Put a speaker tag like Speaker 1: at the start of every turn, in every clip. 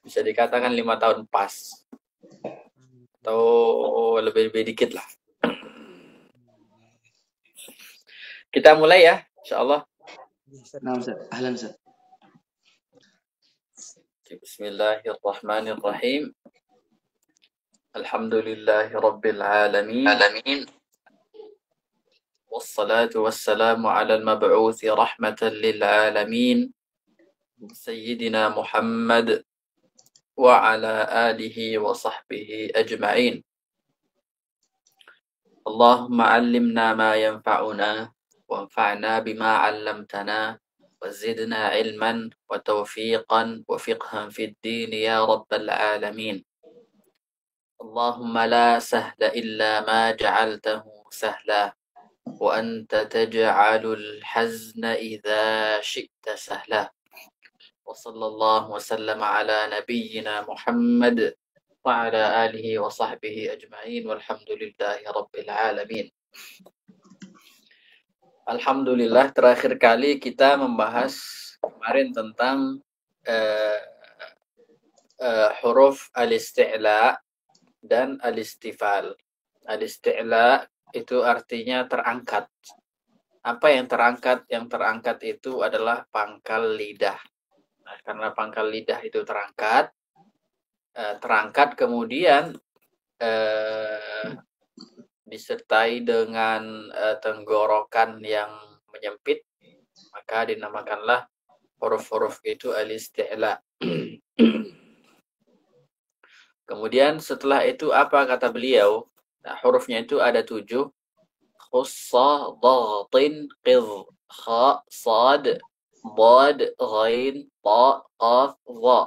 Speaker 1: bisa dikatakan 5 tahun pas. Atau lebih-lebih dikit lah. Kita mulai ya, insyaallah.
Speaker 2: Nah, Ustaz. Ahlan, Ustaz.
Speaker 1: Bismillahirrahmanirrahim. Alhamdulillahi rabbil alamin. Wassalatu wassalamu ala al-mab'uthi rahmatan lil alamin. Sayyidina Muhammad wa ala alihi wa sahbihi ajma'in. Allahumma 'allimna ma yanfa'una وانفعنا بما علمتنا وزدنا علما وتوفيقا وفقها في الدين يا رب العالمين. اللهم لا سهل إلا ما جعلته سهلا وأنت تجعل الحزن إذا شئت سهلا. وصلى الله وسلم على نبينا محمد وعلى آله وصحبه أجمعين والحمد لله رب العالمين. Alhamdulillah, terakhir kali kita membahas kemarin tentang huruf al-isti'la dan al-istifal. Al-isti'la itu artinya terangkat. Apa yang terangkat? Yang terangkat itu adalah pangkal lidah. Nah, karena pangkal lidah itu terangkat kemudian disertai dengan tenggorokan yang menyempit, maka dinamakanlah huruf-huruf itu al-isti'la. Kemudian setelah itu apa kata beliau? Nah, hurufnya itu ada 7. Khussa, dhatin, qidh, kha, sad, dad, ghain, ta, qaf, dha.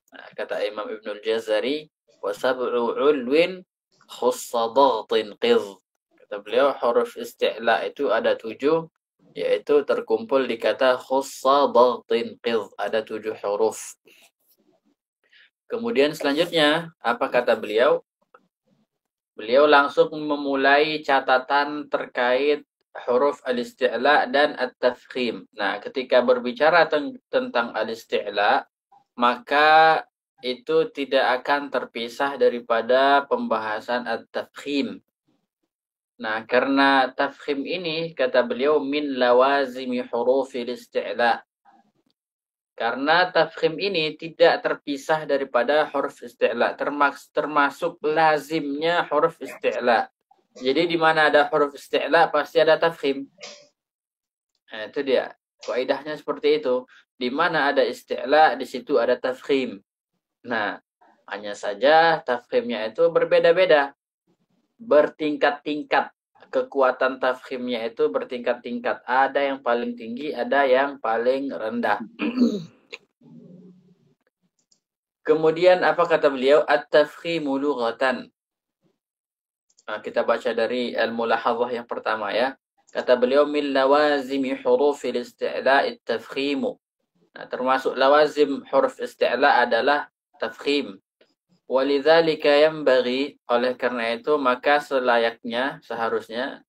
Speaker 1: Nah, kata Imam Ibnul Jazari, wa sab'u ulwin khussa dhatin qidh. Kata beliau huruf isti'la itu ada 7, yaitu terkumpul di kata khussa dhatin qidh, ada 7 huruf. Kemudian selanjutnya apa kata beliau? Beliau langsung memulai catatan terkait huruf al-isti'la dan at-tafkhim. Nah, ketika berbicara tentang al-isti'la, maka itu tidak akan terpisah daripada pembahasan at-tafkhim. Nah, karena tafkhim ini, kata beliau, min lawazimi hurufil isti'la. Karena tafkhim ini tidak terpisah daripada huruf isti'la, termasuk lazimnya huruf isti'la. Jadi di mana ada huruf isti'la pasti ada tafkhim. Nah, itu dia. Kaidahnya seperti itu. Di mana ada isti'la, di situ ada tafkhim. Nah, hanya saja tafkhimnya itu berbeda-beda. Bertingkat-tingkat. Kekuatan tafkhimnya itu bertingkat-tingkat. Ada yang paling tinggi, ada yang paling rendah. Kemudian apa kata beliau? At-tafkhimu lughatan. Nah, kita baca dari al-mulahadhah yang pertama ya. Kata beliau min lawazimi hurufil isti'la at-tafkhimu. Nah, termasuk lawazim huruf isti'la adalah tafkhim. Walidzalika yanbaghi, oleh karena itu maka selayaknya, seharusnya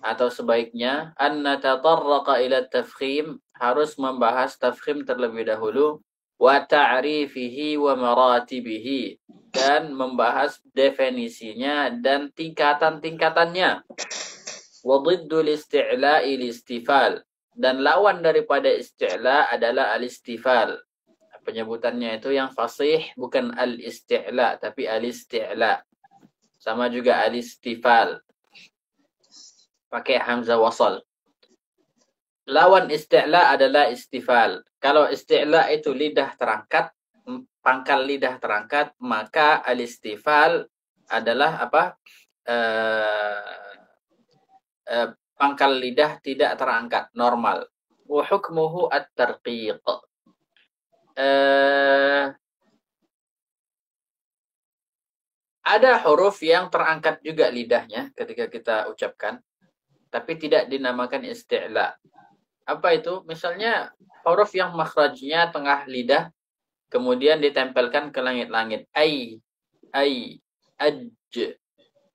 Speaker 1: atau sebaiknya an natatarraqa ila tafkhim, harus membahas tafkhim terlebih dahulu, wa ta'rifihi wa maratibihi, dan membahas definisinya dan tingkatan-tingkatannya. Wa dhiddul isti'la'i al-istifal, dan lawan daripada isti'la adalah al-istifal. Penyebutannya itu yang fasih bukan al-isti'la tapi al-isti'la. Sama juga al-istifal. Pakai hamzah wasal. Lawan isti'la adalah istifal. Kalau isti'la itu lidah terangkat, pangkal lidah terangkat, maka al-istifal adalah apa? Pangkal lidah tidak terangkat, normal. Wa hukmuhu at-tarqiq. Ada huruf yang terangkat juga lidahnya ketika kita ucapkan, tapi tidak dinamakan isti'la. Apa itu? Misalnya huruf yang makhrajnya tengah lidah, kemudian ditempelkan ke langit-langit. Ai, aj.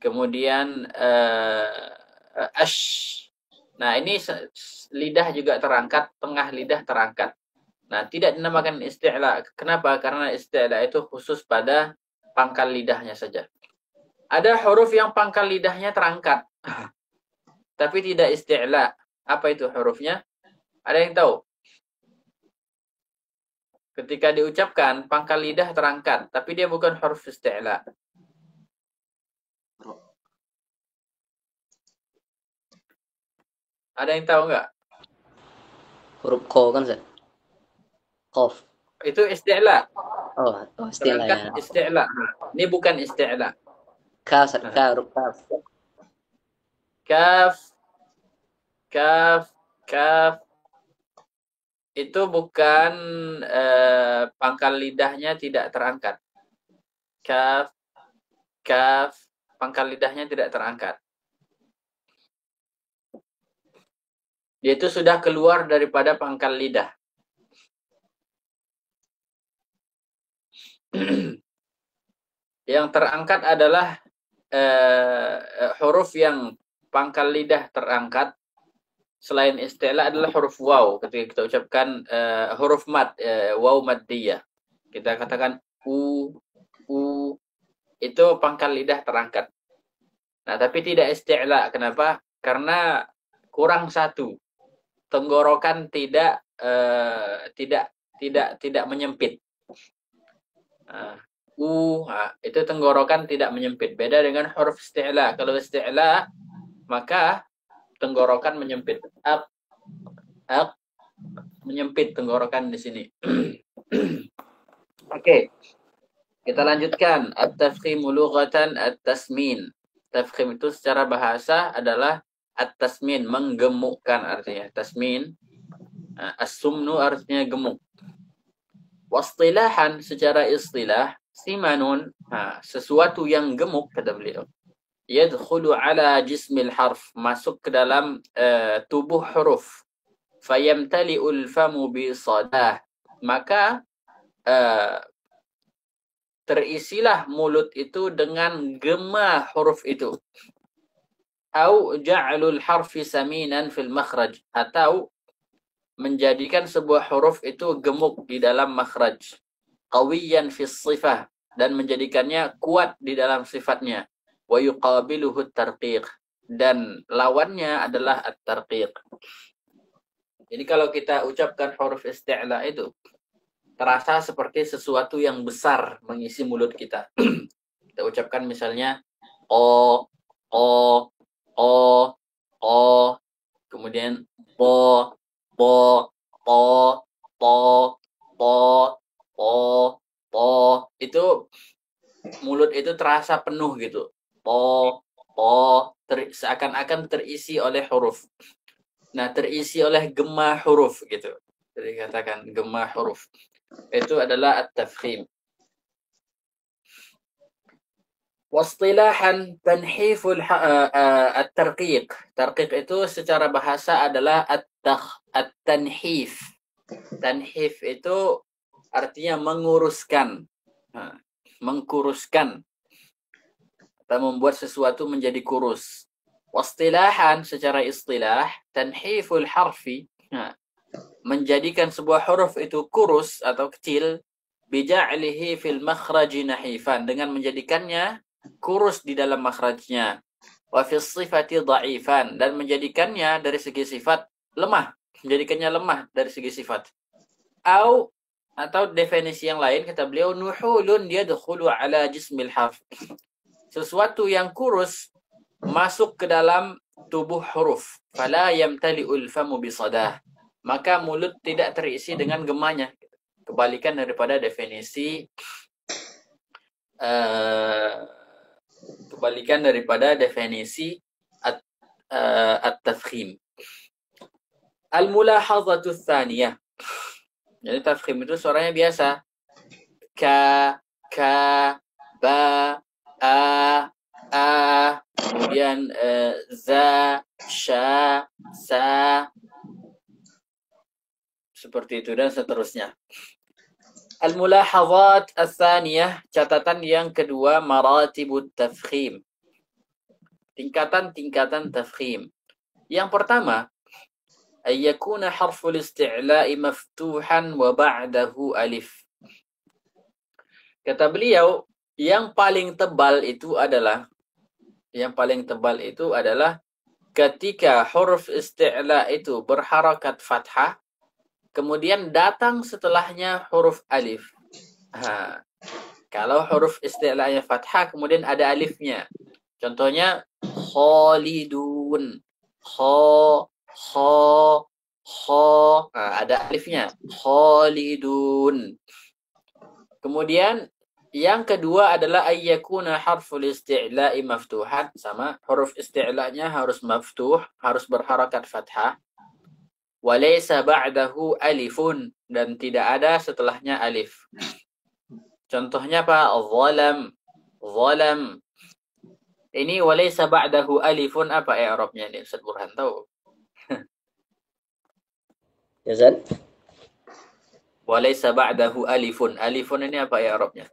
Speaker 1: Kemudian ash. Nah, ini lidah juga terangkat, tengah lidah terangkat. Nah, tidak dinamakan isti'la. Kenapa? Karena isti'la itu khusus pada pangkal lidahnya saja. Ada huruf yang pangkal lidahnya terangkat, tapi tidak isti'la. Apa itu hurufnya? Ada yang tahu? Ketika diucapkan, pangkal lidah terangkat, tapi dia bukan huruf isti'la. Ada yang tahu nggak?
Speaker 3: Huruf ko kan, Ustaz? Qaf.
Speaker 1: Itu isti'la.
Speaker 3: Oh, istilah
Speaker 1: Terangkat
Speaker 3: ya.
Speaker 1: isti'la. Ini bukan isti'la.
Speaker 3: Ka, Ustaz. Ka, huruf kaf.
Speaker 1: Kaf, kaf, kaf. Itu bukan pangkal lidahnya tidak terangkat. Kaf, kaf, pangkal lidahnya tidak terangkat. Dia itu sudah keluar daripada pangkal lidah. Yang terangkat adalah huruf yang pangkal lidah terangkat selain isti'la adalah huruf waw. Ketika kita ucapkan huruf mad, waw maddiyah. Kita katakan u, itu pangkal lidah terangkat. Nah, tapi tidak isti'la. Kenapa? Karena kurang satu. Tenggorokan tidak menyempit. Itu tenggorokan tidak menyempit. Beda dengan huruf isti'la. Kalau isti'la, maka tenggorokan menyempit. Menyempit tenggorokan di sini. Oke. Kita lanjutkan. At-tafkhimu lughatan at-tasmin. Tafkhim itu secara bahasa adalah at-tasmin, menggemukkan artinya. Tasmin. As-sumnu artinya gemuk. Wastilahan, secara istilah, simanun, sesuatu yang gemuk, kata beliau. Yadkhulu ala jismil harf, masuk ke dalam tubuh huruf. Fayamtali'ul famu bisadah, maka terisilah mulut itu dengan gema huruf itu. Au ja'alul harfi saminan fil makhraj, atau menjadikan sebuah huruf itu gemuk di dalam makhraj. Qawiyan fis sifah, dan menjadikannya kuat di dalam sifatnya. Wa yuqabiluhu tarqiq, dan lawannya adalah at-tarqiq. Jadi kalau kita ucapkan huruf isti'la itu terasa seperti sesuatu yang besar mengisi mulut kita. Kita ucapkan misalnya o, kemudian po, itu mulut itu terasa penuh gitu. Seakan-akan terisi oleh huruf. Nah, terisi oleh gema huruf gitu. Jadi katakan gema huruf. Itu adalah at-tafkhim. Wastilahan tanhiful at-tarqiq. Tarqiq itu secara bahasa adalah at-tanhif. Tanhif itu artinya menguruskan. Mengkuruskan. Atau membuat sesuatu menjadi kurus. Wastilahan secara istilah, tanhiful harfi, menjadikan sebuah huruf itu kurus atau kecil, bija'lihi fil makhraji nahifan, dengan menjadikannya kurus di dalam makhrajnya, wa fis sifati dha'ifan, dan menjadikannya dari segi sifat lemah, menjadikannya lemah dari segi sifat. Atau definisi yang lain kata beliau, nuhulun yadkhulu ala jismil harf, sesuatu yang kurus masuk ke dalam tubuh huruf, fala yamtali'ul famu bisadah, maka mulut tidak terisi dengan gemanya. Kebalikan daripada definisi at-tafkhim. Al-mulahazatu tsaniyah. Jadi tafkhim itu suaranya biasa. Ka, ba, a, kemudian za, sha, sa, seperti itu dan seterusnya. Al-mulahazat ats-tsaniyah, catatan yang kedua, maratibut tafkhim. Tingkatan-tingkatan tafkhim. Yang pertama, ayyakuna harful isti'la'i maftuhan wa ba'dahu alif. Kata beliau, yang paling tebal itu adalah ketika huruf isti'la itu berharakat fathah, kemudian datang setelahnya huruf alif. Kalau huruf isti'la'nya fathah, kemudian ada alifnya. Contohnya, khalidun. Ada alifnya. Khalidun. Kemudian, yang kedua adalah ayyakuna harful isti'la'i maftuhan. Sama, huruf isti'la'nya harus maftuh, harus berharakat fathah. Walaysa ba'dahu alifun. Dan tidak ada setelahnya alif. Contohnya apa? Zalam. Ini walaysa ba'dahu alifun, apa i'rabnya ini? Ustaz Burhan tahu?
Speaker 3: Ya, Ustaz.
Speaker 1: Walaysa ba'dahu alifun. Alifun ini apa i'rabnya?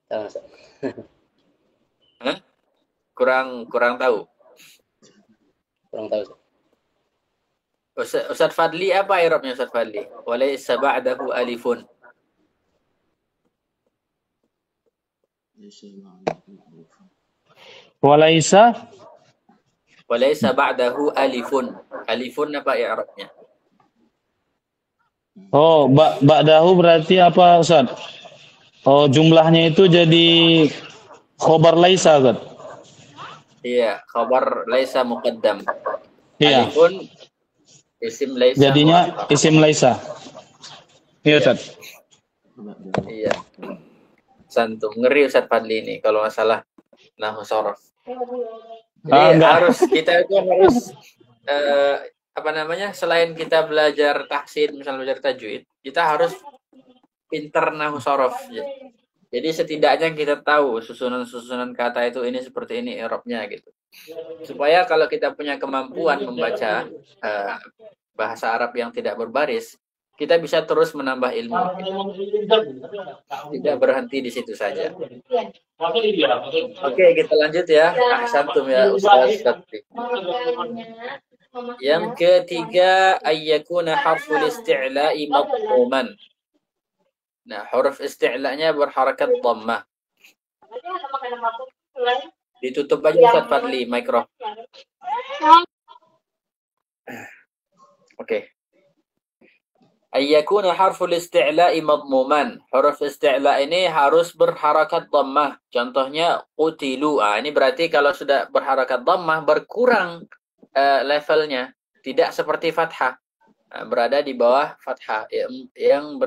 Speaker 3: Tahu, Ustaz.
Speaker 1: Kurang tahu.
Speaker 3: Kurang tahu, Ustaz.
Speaker 1: Ustaz Fadli, apa i'rabnya Ustaz Fadli? Walaysa ba'dahu alifun. Walaysa ba'dahu alifun. Alifun apa i'rabnya?
Speaker 4: Oh, ba'dahu berarti apa, Ustaz? Oh, jumlahnya itu jadi khobar laisa, Ustaz.
Speaker 1: Iya, khabar laisa muqaddam.
Speaker 4: Iya.
Speaker 1: Alifun isim laisa.
Speaker 4: Jadinya isim laisa. Iya, Ustaz.
Speaker 1: Iya. Santum. Ngeri Ustaz Fadli ini kalau masalah nahwu shorof. Jadi kita itu harus selain kita belajar tahsin, misalnya belajar tajwid, kita harus pinter nahwu shorof. Jadi setidaknya kita tahu susunan kata itu ini seperti ini i'rabnya gitu. Supaya kalau kita punya kemampuan membaca bahasa Arab yang tidak berbaris, kita bisa terus menambah ilmu. Tidak berhenti di situ saja. Oke, kita lanjut ya. Ahsantum ya Ustaz Sakti. Yang ketiga, ayyakuna harful isti'la'i madmuman. Nah, huruf isti'la'nya berharakat dhammah. Ditutup aja Ustaz Fadli mikro. Oke. Ayyakuna harful isti'la'i madmuman. Huruf isti'la' ini harus berharakat dhammah. Contohnya qutilu. Ini berarti kalau sudah berharakat dhammah berkurang levelnya, tidak seperti fathah. Berada di bawah fathah yang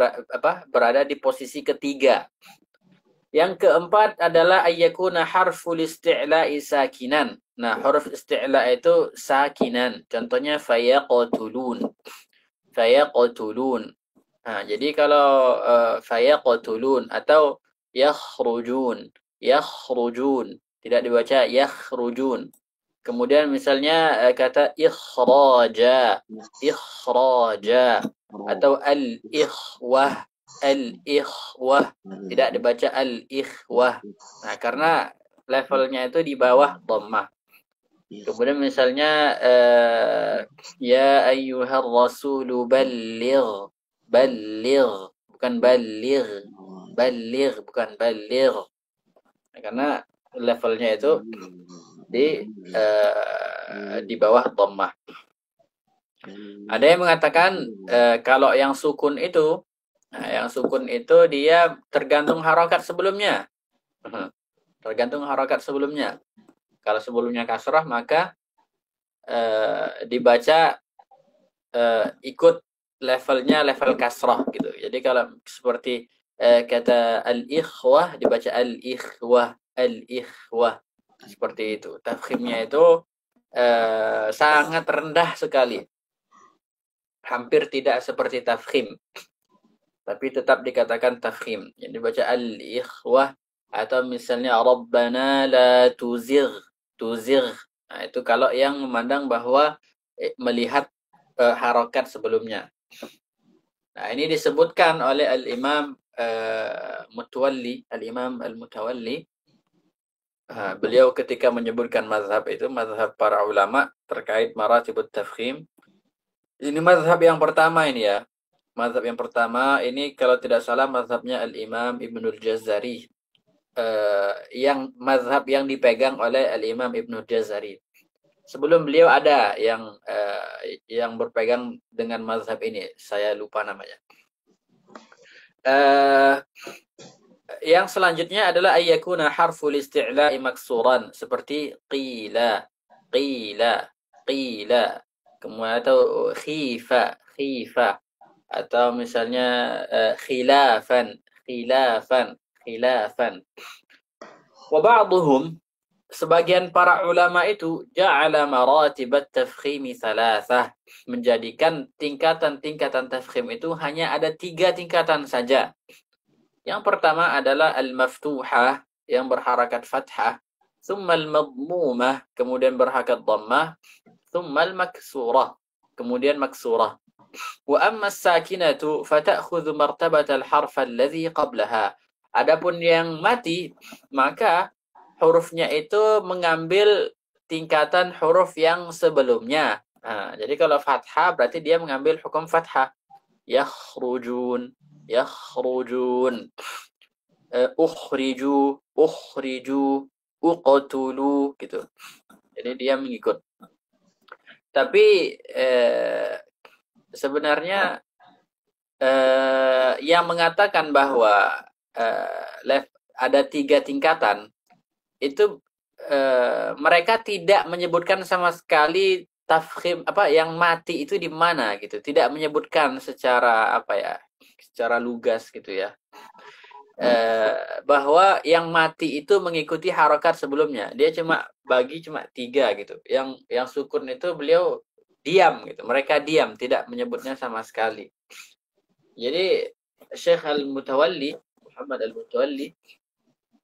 Speaker 1: berada di posisi ketiga. Yang keempat adalah ayyakuna harful isti'la'i sakinan. Nah, huruf isti'la' itu sakinan. Contohnya fayaqtulun. Fayaqtulun. Jadi kalau fayaqtulun atau yakhrujun tidak dibaca yakhrujun. Kemudian misalnya kata ikhraja atau al-ikhwah tidak dibaca al-ikhwah. Nah, karena levelnya itu di bawah dhammah. Kemudian misalnya ya ayyuhar rasulu balligh bukan balligh. Nah, karena levelnya itu di bawah dhammah. Ada yang mengatakan kalau yang sukun itu dia tergantung harokat sebelumnya. Kalau sebelumnya kasrah maka dibaca ikut levelnya level kasrah gitu. Jadi kalau seperti kata al-ikhwah dibaca al-ikhwah. Seperti itu. Tafkhimnya itu sangat rendah sekali. Hampir tidak seperti tafkhim. Tapi tetap dikatakan tafkhim. Jadi dibaca al-ikhwah atau misalnya Rabbana la tuzigh. Nah, itu kalau yang memandang bahwa melihat harokat sebelumnya. Nah, ini disebutkan oleh Al-Imam Al-Mutawalli Beliau ketika menyebutkan mazhab itu, mazhab para ulama terkait maratibut tafkhim. Ini mazhab yang pertama ini ya. Mazhab yang pertama ini kalau tidak salah mazhabnya Al-Imam Ibnul Jazari. Yang mazhab yang dipegang oleh Al-Imam Ibnul Jazari. Sebelum beliau ada yang berpegang dengan mazhab ini. Saya lupa namanya. Yang selanjutnya adalah ayyakuna harful isti'la'i maksuran seperti qila, qila, qila, kemudian atau khifa, khifa, atau misalnya khilafan, khilafan, khilafan. Wa ba'dhum, sebagian para ulama itu ja'ala maratibat tafkhimi thalathah, menjadikan tingkatan-tingkatan tafkhim itu hanya ada 3 tingkatan saja. Yang pertama adalah al-maftuhah yang berharakat fathah, thumma al-madmumah kemudian berharakat dhammah, thumma al-maksurah kemudian maksurah. Wa amma as-sakinatu fata'khudhu martabat al-harf alladhi qablaha. Adapun yang mati maka hurufnya itu mengambil tingkatan huruf yang sebelumnya. Jadi kalau fathah berarti dia mengambil hukum fathah. Yakhrujun, yakhrujun, ukhriju, ukhriju, uqtulu gitu. Jadi dia mengikut. Tapi sebenarnya yang mengatakan bahwa ada 3 tingkatan itu mereka tidak menyebutkan sama sekali tafkhim yang mati itu di mana gitu, tidak menyebutkan secara secara lugas gitu ya, bahwa yang mati itu mengikuti harokat sebelumnya. Dia cuma 3 gitu. Yang sukun itu beliau diam gitu, mereka diam, tidak menyebutnya sama sekali. Jadi Syekh Al-Mutawalli, Muhammad Al-Mutawalli,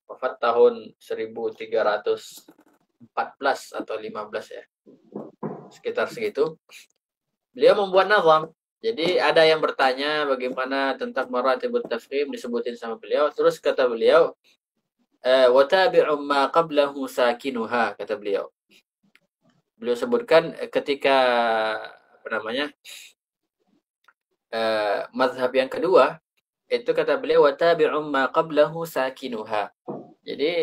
Speaker 1: wafat tahun 1314 atau 15 ya, sekitar segitu. Beliau membuat nazam. Jadi ada yang bertanya bagaimana tentang maratibut tafkhim, disebutin sama beliau. Terus kata beliau, wa tabi'u ma qablahu sakinuha, kata beliau. Beliau sebutkan ketika mazhab yang kedua itu kata beliau wa tabi'u ma qablahu sakinuha. Jadi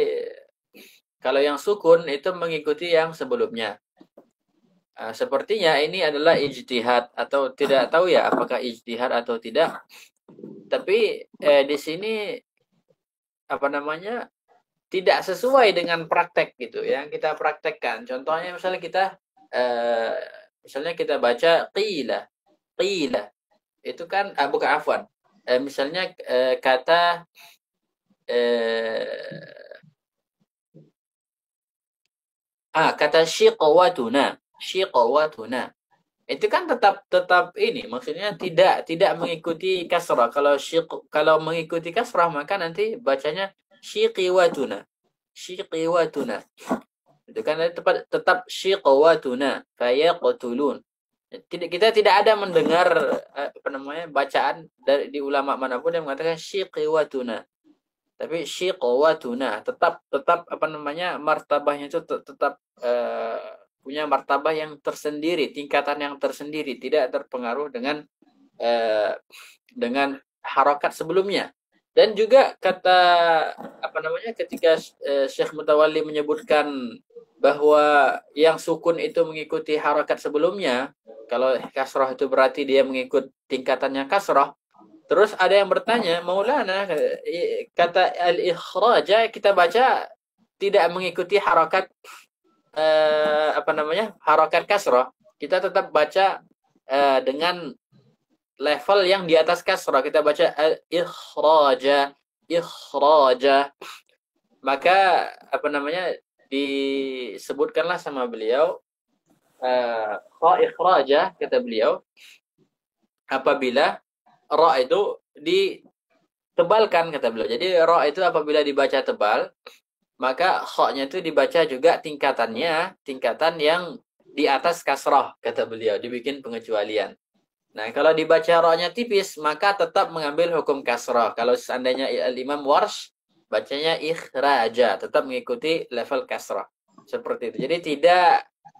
Speaker 1: kalau yang sukun itu mengikuti yang sebelumnya. Sepertinya ini adalah ijtihad atau tidak tahu ya apakah ijtihad atau tidak. Tapi di sini tidak sesuai dengan praktek gitu yang kita praktekkan. Contohnya misalnya kita baca qila, qila. Itu kan bukan afwan. Misalnya kata kata syiqwatuna, syiqwatuna. Itu kan tetap ini, maksudnya tidak mengikuti kasrah. Kalau mengikuti kasrah maka nanti bacanya syiqiwatuna, syiqiwatuna. Itu kan tetap syiqwatuna, fayaqtulun. Kita tidak ada mendengar bacaan di ulama manapun yang mengatakan syiqiwatuna. Tapi syiqwatuna tetap martabahnya itu tetap punya martabah yang tersendiri, tingkatan yang tersendiri, tidak terpengaruh dengan harokat sebelumnya. Dan juga ketika Syekh Mutawalli menyebutkan bahwa yang sukun itu mengikuti harokat sebelumnya, kalau kasroh itu berarti dia mengikut tingkatannya kasroh. Terus ada yang bertanya, Maulana, kata al-ikhraja kita baca tidak mengikuti harokat harokat kasroh. Kita tetap baca dengan level yang di atas kasroh. Kita baca al-ikhraja, ikhraja. Maka disebutkanlah sama beliau ikhraja, kata beliau, apabila ra itu ditebalkan, kata beliau. Jadi ra itu apabila dibaca tebal, maka kha-nya itu dibaca juga tingkatan yang di atas kasrah, kata beliau, dibikin pengecualian. Nah, kalau dibaca ra-nya tipis, maka tetap mengambil hukum kasrah. Kalau seandainya al-Imam Warsh bacanya ikhraja, tetap mengikuti level kasrah. Seperti itu.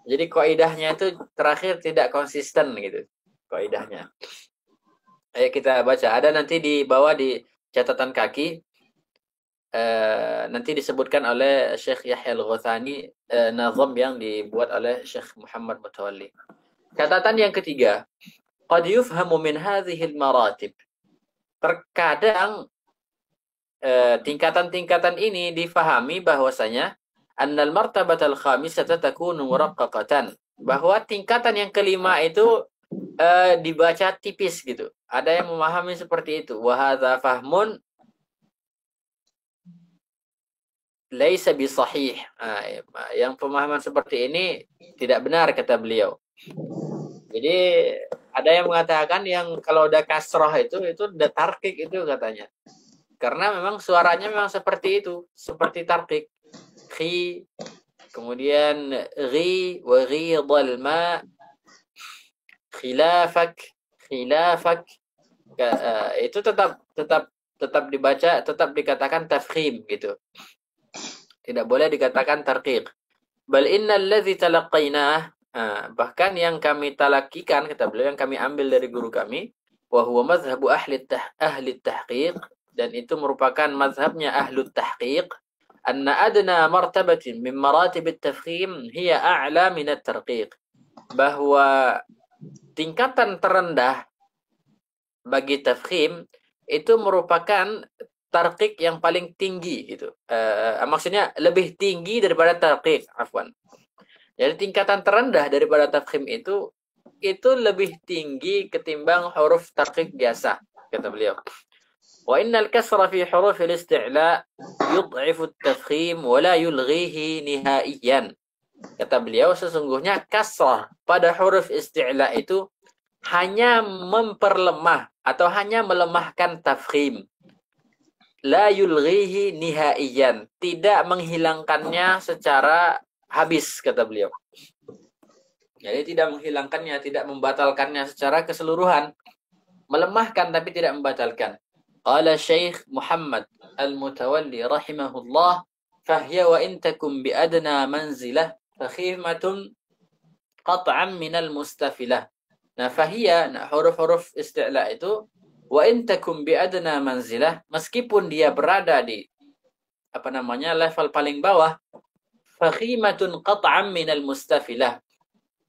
Speaker 1: Jadi kaidahnya itu terakhir tidak konsisten gitu. Kaidahnya. Ayo kita baca. Ada nanti di bawah di catatan kaki nanti disebutkan oleh Syekh Yahya Al-Ghathani nazam yang dibuat oleh Syekh Muhammad Mutawalli. Catatan yang ketiga, qad yufhamu min hadhihi al-maratib. Terkadang tingkatan-tingkatan ini difahami bahwasanya annal martabatal khamisata takunu muraqqaqatan, bahwa tingkatan yang kelima itu dibaca tipis gitu. Ada yang memahami seperti itu. Wa hadza fahmun laisa bisahih. Yang pemahaman seperti ini tidak benar kata beliau. Jadi ada yang mengatakan yang kalau udah kasrah itu udah tarkik itu katanya. Karena memang suaranya memang seperti itu, seperti tarkik. Khi, kemudian ghi, wa ghidal ma, khilafak. Itu tetap dibaca, tetap dikatakan tafkhim gitu. Tidak boleh dikatakan tarqiq. Bal innal ladzi talaqqainah, bahkan yang kami talakikan kata beliau, yang kami ambil dari guru kami, wa huwa mazhabu ahli tahqiq, dan itu merupakan mazhabnya ahlu tahqiq, anna adna martabatin min maratib at-tafkhim hiya a'la min at-tarqiq, bahwa tingkatan terendah bagi tafkhim itu merupakan tarqiq yang paling tinggi gitu. Maksudnya lebih tinggi daripada tarqiq, afwan. Jadi tingkatan terendah daripada tafkhim itu lebih tinggi ketimbang huruf tarqiq biasa, kata beliau. Wa innal kasra fi huruf al-isti'la yud'ifu at-tafkhim wa la yulghihi nihaiyan. Kata beliau, sesungguhnya kasrah pada huruf isti'la itu hanya memperlemah atau hanya melemahkan tafkhim. La yulghihi nihaiyan, tidak menghilangkannya secara habis, kata beliau. Jadi tidak menghilangkannya, tidak membatalkannya secara keseluruhan. Melemahkan tapi tidak membatalkan. Qala Syekh Muhammad Al-Mutawalli rahimahullah, fahiya wa in takum bi adna manzilah fakhimatun qat'an minal mustafilah. Nah, fahiya, huruf-huruf isti'la itu, wa in takum bi adna manzilah, meskipun dia berada di level paling bawah, fakhimatun qat'an minal mustafilah.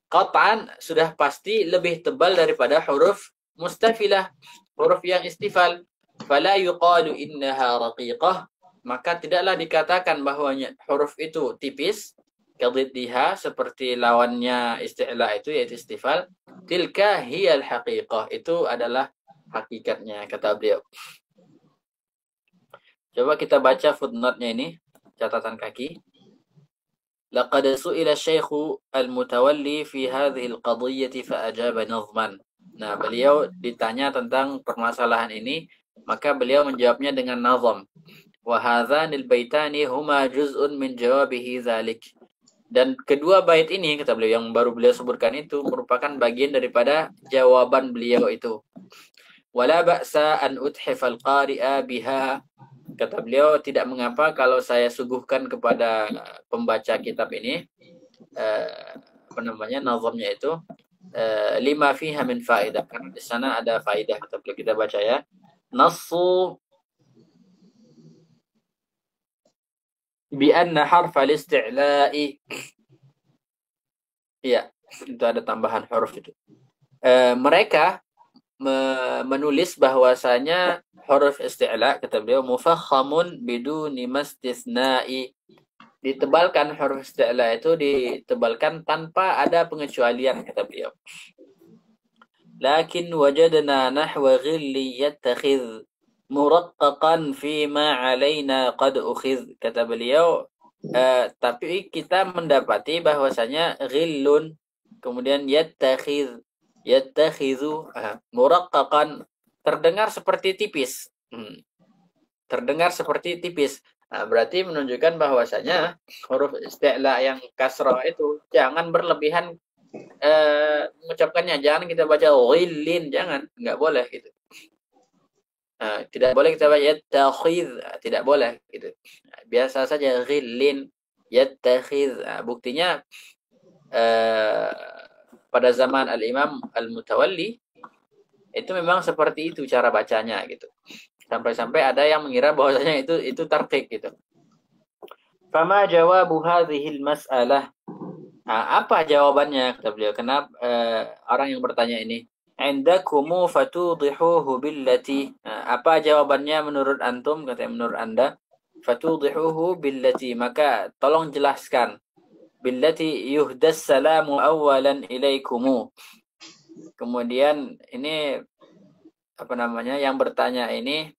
Speaker 1: Qat'an sudah pasti lebih tebal daripada huruf mustafilah, huruf yang istifal. Fala yuqalu innaha raqiqah, maka tidaklah dikatakan bahwanya huruf itu tipis, kadhiddiha, seperti lawannya isti'la itu yaitu istifal. Tilka hiyal haqiqah, itu adalah hakikatnya, kata beliau. Coba kita baca footnote-nya ini, catatan kaki. Laqad su'ila Syekh Al-Mutawalli fi hadhihi al-qadhiyyah fa ajaba nazman. Nah, beliau ditanya tentang permasalahan ini, maka beliau menjawabnya dengan nazam. Wa hadzanil baitani huma juz'un min jawabihi dzalik. Dan kedua bait ini, kata beliau, yang baru beliau sebutkan itu merupakan bagian daripada jawaban beliau itu. Wala ba'sa an uthifal qari'a biha. Kata beliau, tidak mengapa kalau saya suguhkan kepada pembaca kitab ini nazamnya itu lima fiha min faidah, karena di sana ada faidah. Kata beliau, kita baca ya. Nassu bi anna harf al-isti'la'i, ya, itu ada tambahan huruf itu. Mereka menulis bahwasanya huruf isti'la, kata beliau, mufakhamun biduni mastisna'i, ditebalkan huruf isti'la itu ditebalkan tanpa ada pengecualian, kata beliau. Lakin wajadna nahwa ghilli yattakhidh muraqqaqan fima alaina qad ukhidh, kata beliau, tapi kita mendapati bahwasanya ghillun, kemudian yattakhidhu muraqqaqan, terdengar seperti tipis. Terdengar seperti tipis. Nah, berarti menunjukkan bahwasanya huruf isti'la yang kasrah itu jangan berlebihan mengucapkannya. Jangan kita baca ghillin, jangan, enggak boleh gitu. Tidak boleh kita baca yattakhidh, tidak boleh gitu. Biasa saja ghillin, yattakhidh. Buktinya pada zaman Al-Imam Al-Mutawalli itu memang seperti itu cara bacanya gitu. Sampai-sampai ada yang mengira bahwasanya itu tarqiq gitu. Fama jawabu hadhil mas'alah. Apa jawabannya kata beliau? Kenapa orang yang bertanya ini? Indakumu fatudihuhu billati. Apa jawabannya menurut antum? Katanya menurut Anda. Fatudihuhu billati. Maka tolong jelaskan. Billati yuhdas salamu awalan ilaikumu. Kemudian ini apa namanya? Yang bertanya ini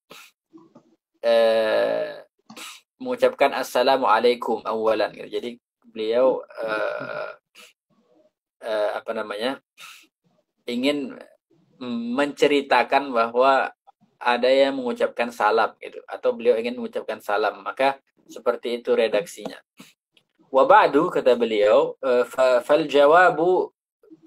Speaker 1: mengucapkan assalamualaikum awalan. Jadi beliau apa namanya? Ingin menceritakan bahwa ada yang mengucapkan salam gitu, atau beliau ingin mengucapkan salam, maka seperti itu redaksinya. Wa ba'du kata beliau fal jawabu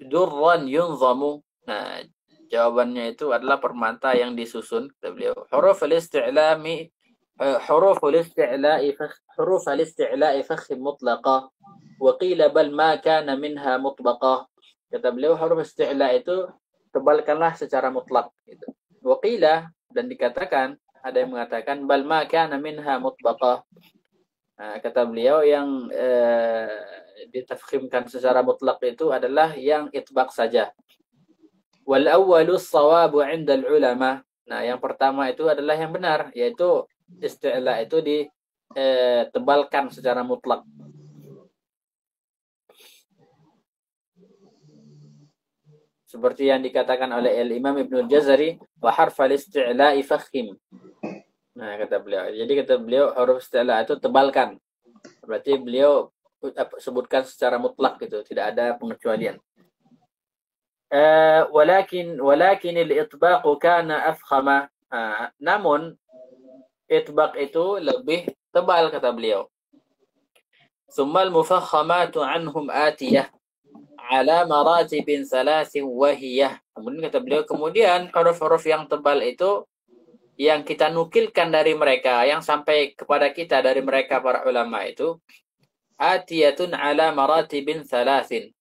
Speaker 1: durran yunzamu. Nah, jawabannya itu adalah permata yang disusun kata beliau. Huruf al-isti'lami huruf al-isti'la'i fakhim mutlaqa wa qila bal ma kana minha mutbaqa. Kata beliau huruf isti'la itu tebalkanlah secara mutlak gitu. Wa qila, dan dikatakan, ada yang mengatakan bal ma kana minha mutbaqah. Kata beliau yang ditafkhimkan secara mutlak itu adalah yang itbaq saja. Wal awwalu shawabu 'inda al-ulama. Nah, yang pertama itu adalah yang benar, yaitu isti'la itu ditebalkan secara mutlak. Seperti yang dikatakan oleh Imam Ibnu Jazari, wa harfal isti'la'i fakhim. Nah, kata beliau. Jadi kata beliau huruf isti'la itu tebalkan. Berarti beliau sebutkan secara mutlak gitu, tidak ada pengecualian. Walakin al-itbaq kana afkhama. Namun itbaq itu lebih tebal kata beliau. Summal mufakhamatu anhum atiyah ala maratibin salasin wahiyah. Kemudian kata beliau, kemudian huruf-huruf yang tebal itu yang kita nukilkan dari mereka, yang sampai kepada kita dari mereka para ulama itu atiyatun ala maratibin salasin.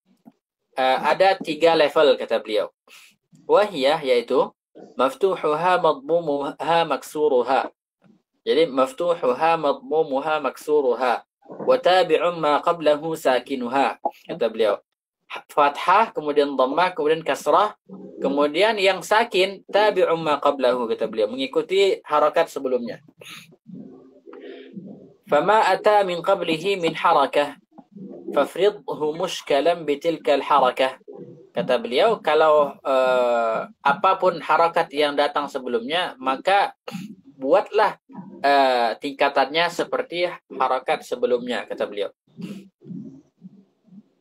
Speaker 1: Ada 3 level kata beliau. Wahiyah yaitu maftuhuha madmumuha maksuruha. Jadi maftuhuha madmumuha maksuruha wa tabi'un ma qablahu sakinuha kata beliau. Fathah, kemudian dhammah, kemudian kasrah, kemudian yang sakin tabi'um ma qablahu kata beliau, mengikuti harakat sebelumnya. Fama ata min qablihi min harakah fafridhu mushkalan bitilka al-harakah. Kata beliau, kalau apapun harakat yang datang sebelumnya, maka buatlah tingkatannya seperti harakat sebelumnya kata beliau.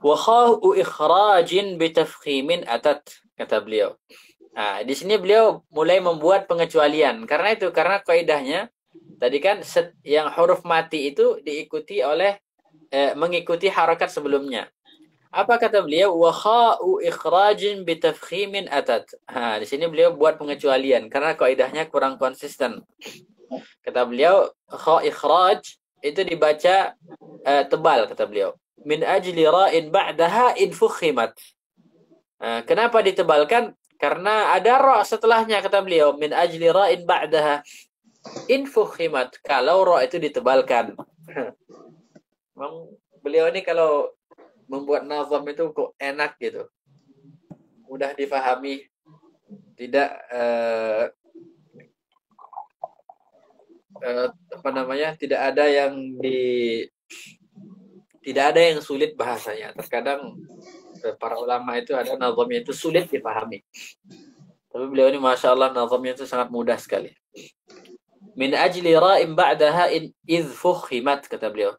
Speaker 1: Wa khahu ikhrajin bitafkhimin atat kata beliau. Di sini beliau mulai membuat pengecualian karena kaidahnya tadi kan yang huruf mati itu diikuti oleh mengikuti harakat sebelumnya. Apa kata beliau? Wa khahu ikhrajin bitafkhimin atat. Di sini beliau buat pengecualian karena kaidahnya kurang konsisten. Kata beliau kha ikhraj itu dibaca tebal kata beliau. Min ajli ra'in ba'daha in fukhimat. Kenapa ditebalkan? Karena ada ra setelahnya kata beliau. Min ajli ra'in ba'daha in fukhimat. Kalau ra itu ditebalkan. Memang beliau ini kalau membuat nazam itu kok enak gitu. Mudah difahami. Tidak tidak ada yang sulit bahasanya. Terkadang para ulama itu ada nazamnya itu sulit dipahami. Tapi beliau ini Masya Allah nazamnya itu sangat mudah sekali. Min ajli ra'im ba'daha idh fukhimat kata beliau.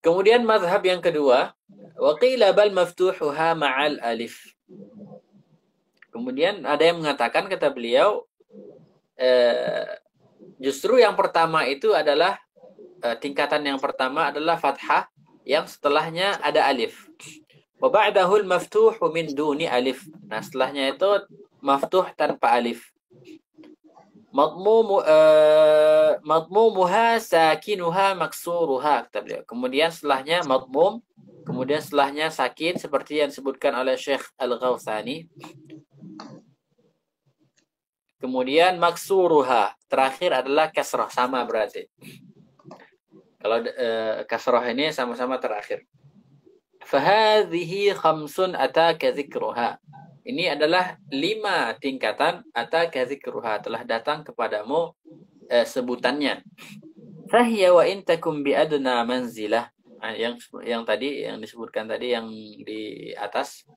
Speaker 1: Kemudian mazhab yang kedua, wa qila bal maftuhuha ma'al alif. Kemudian ada yang mengatakan kata beliau justru yang pertama itu adalah tingkatan yang pertama adalah fathah yang setelahnya ada alif. Wa ba'dahul maftuhu min duni alif. Nah, setelahnya itu maftuh tanpa alif. Madmumuha sakinuha maksuruha, kata beliau. Kemudian setelahnya madmum, kemudian setelahnya sakin seperti yang disebutkan oleh Syekh Al-Ghawthani. Kemudian maksuruha, terakhir adalah kasrah, sama berarti. Kalau kasrah ini sama-sama terakhir. Fahadhihi khamsun ataka dzikruha. Ini adalah 5 tingkatan ataka dzikruha, telah datang kepadamu sebutannya. Fahiya wa in takum bi adna manzilah. Yang tadi yang disebutkan tadi yang di atas.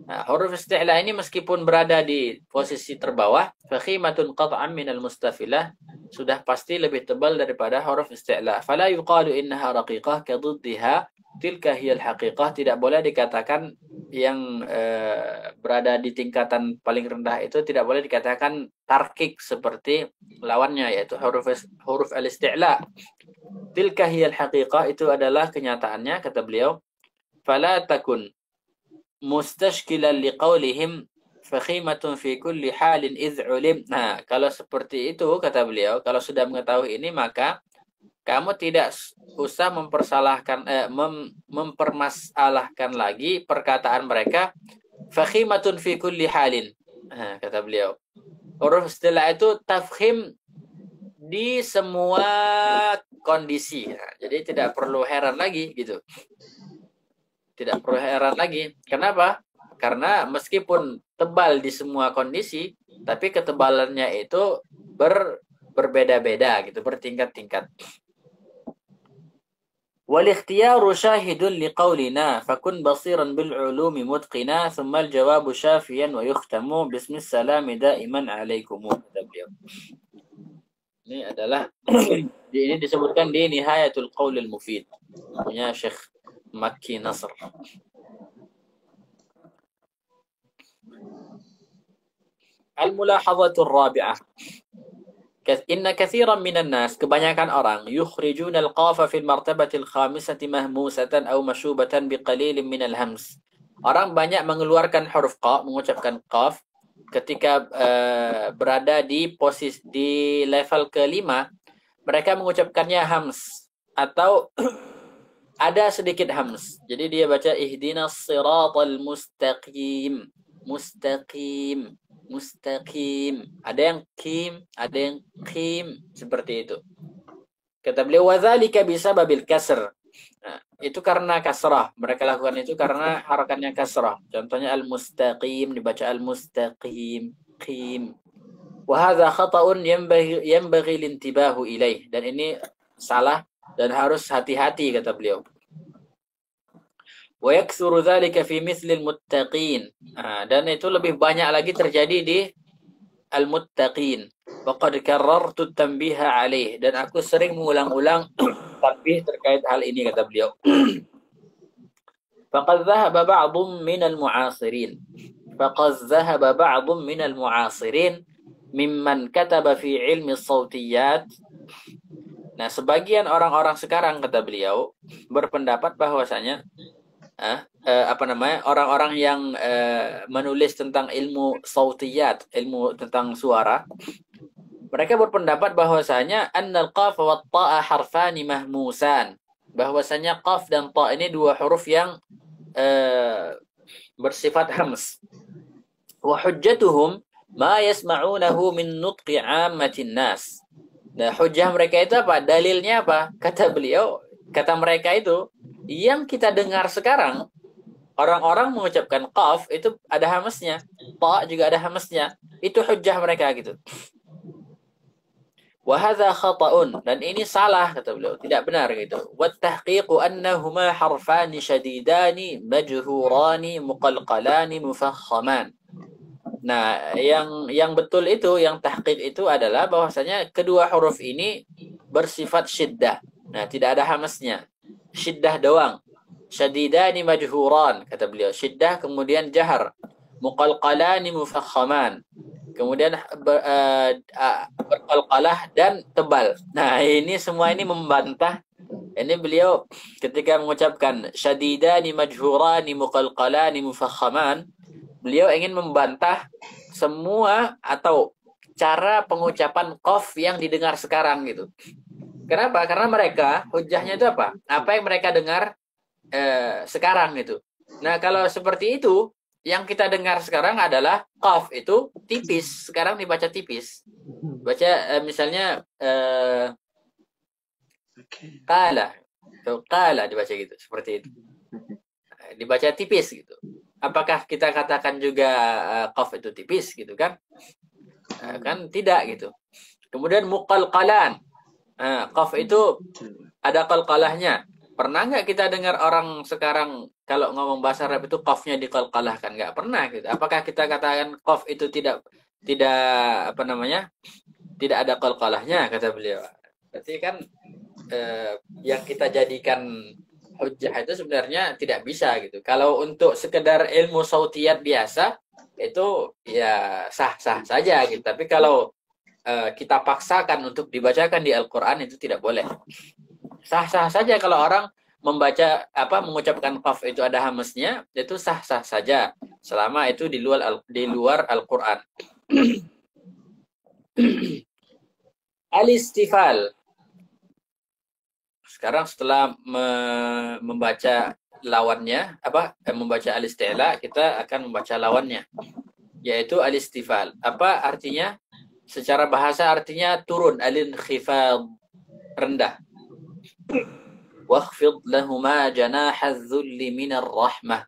Speaker 1: Nah, huruf isti'la ini meskipun berada di posisi terbawah, fakhimatun qat'an minal mustafilah, sudah pasti lebih tebal daripada huruf isti'la. Fala yuqalu innaha raqiqah kaduddiha tilka hiyal haqiqah. Tidak boleh dikatakan yang berada di tingkatan paling rendah itu tidak boleh dikatakan tarkik seperti lawannya, yaitu huruf al-isti'la. Tilka hiyal haqiqah, itu adalah kenyataannya, kata beliau. Fala takun mustashkilan liqaulihim fakhimatun fi kulli halin idh ulim. Nah, kalau seperti itu, kata beliau, kalau sudah mengetahui ini, maka kamu tidak usah mempermasalahkan lagi perkataan mereka fakhimatun fi kulli halin. Nah, kata beliau, huruf istilah itu tafkhim di semua kondisi. Nah, jadi tidak perlu heran lagi gitu. Tidak perlu heran lagi. Kenapa? Karena meskipun tebal di semua kondisi, tapi ketebalannya itu berbeda-beda gitu, bertingkat-tingkat. Wal ikhtiyaru syahidun liqaulina fakun basiran bil ulumi mutqina thumma al jawabu syafiyan wa yukhtamu bismis salami daiman alaikum. Ini adalah ini disebutkan di Nihayatul Qaulil Mufid punya Syekh Makki Nasr. Al-mulahadhatur rabi'ah. Inna katsiran minan nas, kebanyakan orang, yukhrijuna al-qafa fil martabatil khamisati mahmusatan aw mashubatan biqalilin minal hams. Orang banyak mengeluarkan huruf qa, mengucapkan qaf ketika berada di posisi di level kelima, mereka mengucapkannya hams atau ada sedikit hams. Jadi dia baca ihdinas siratal mustaqim, mustaqim, mustaqim. Ada yang kim, ada yang qim, seperti itu. Kata beliau, wadzalika bisababil kasr. Nah, itu karena kasrah. Mereka lakukan itu karena harakannya kasrah. Contohnya al-mustaqim dibaca al-mustaqim, qim. Wa hadza khata'un yanbaghi lintibahu ilaih. Dan ini salah dan harus hati-hati, kata beliau. Wa yaktsuru dzalika fi mithlil muttaqin. Dan itu lebih banyak lagi terjadi di al-muttaqin. Wa qad karrartu tanbiha alaih, dan aku sering mengulang-ulang tanbih terkait hal ini, kata beliau. Faqad dhahaba ba'dhum minal mu'asirin. Faqad dhahaba ba'dhum minal mu'asirin mimman kataba fi ilmi sautiyat. Nah, sebagian orang-orang sekarang, kata beliau, berpendapat bahwasanya orang-orang yang menulis tentang ilmu sautiyat, ilmu tentang suara, mereka berpendapat bahwasanya annal qaf wa ta'a harfani mahmusan, bahwasanya qaf dan ta ini dua huruf yang bersifat hams. Wa hujjatuhum ma yasma'unahu min nutqi 'ammatin nas. Nah, hujjah mereka itu apa? Dalilnya apa? Kata beliau, kata mereka itu, yang kita dengar sekarang, orang-orang mengucapkan qaf itu ada hamsnya, ta juga ada hamsnya. Itu hujjah mereka gitu. Wa hadza khata'un, dan ini salah, kata beliau, tidak benar gitu. Wa tahqiqu annahuma harfani shadidani majhurani muqalqalani mufakhaman. Nah, yang betul itu, yang tahqiq itu adalah bahwasanya kedua huruf ini bersifat syiddah. Nah, tidak ada hamsnya. Syiddah doang. Shadidani majhuran, kata beliau. Syiddah kemudian jahar. Muqalqalani mufakhaman. Kemudian berqalqalah dan tebal. Nah, ini semua ini membantah. Ini beliau ketika mengucapkan syadidani majhurani muqalqalani mufakhaman, beliau ingin membantah semua atau cara pengucapan qaf yang didengar sekarang gitu. Kenapa? Karena mereka hujahnya itu apa? Apa yang mereka dengar sekarang gitu. Nah, kalau seperti itu, yang kita dengar sekarang adalah qaf itu tipis. Sekarang dibaca tipis. Baca misalnya qala. Qala dibaca gitu, seperti itu. Dibaca tipis gitu. Apakah kita katakan juga qaf itu tipis gitu kan? Kan tidak gitu. Kemudian muqalqalan. Qaf itu ada qalqalahnya. Pernah nggak kita dengar orang sekarang kalau ngomong bahasa Arab itu qafnya diqalqalahkan? Nggak pernah gitu. Apakah kita katakan qaf itu tidak apa namanya? Tidak ada qalqalahnya, kata beliau. Berarti kan yang kita jadikan hujjah itu sebenarnya tidak bisa gitu. Kalau untuk sekedar ilmu sautiyat biasa itu ya sah-sah saja gitu. Tapi kalau kita paksakan untuk dibacakan di Al-Qur'an itu tidak boleh. Sah-sah saja kalau orang membaca mengucapkan qaf itu ada hamznya, itu sah-sah saja selama itu di luar Al-Qur'an. Al-istifal. Sekarang setelah membaca lawannya, membaca al-isti'la, kita akan membaca lawannya, yaitu al-istifal. Apa artinya? Secara bahasa artinya turun, al-inkhifad, rendah. Wakhfid lahuma janahadz dzulli minar rahmah.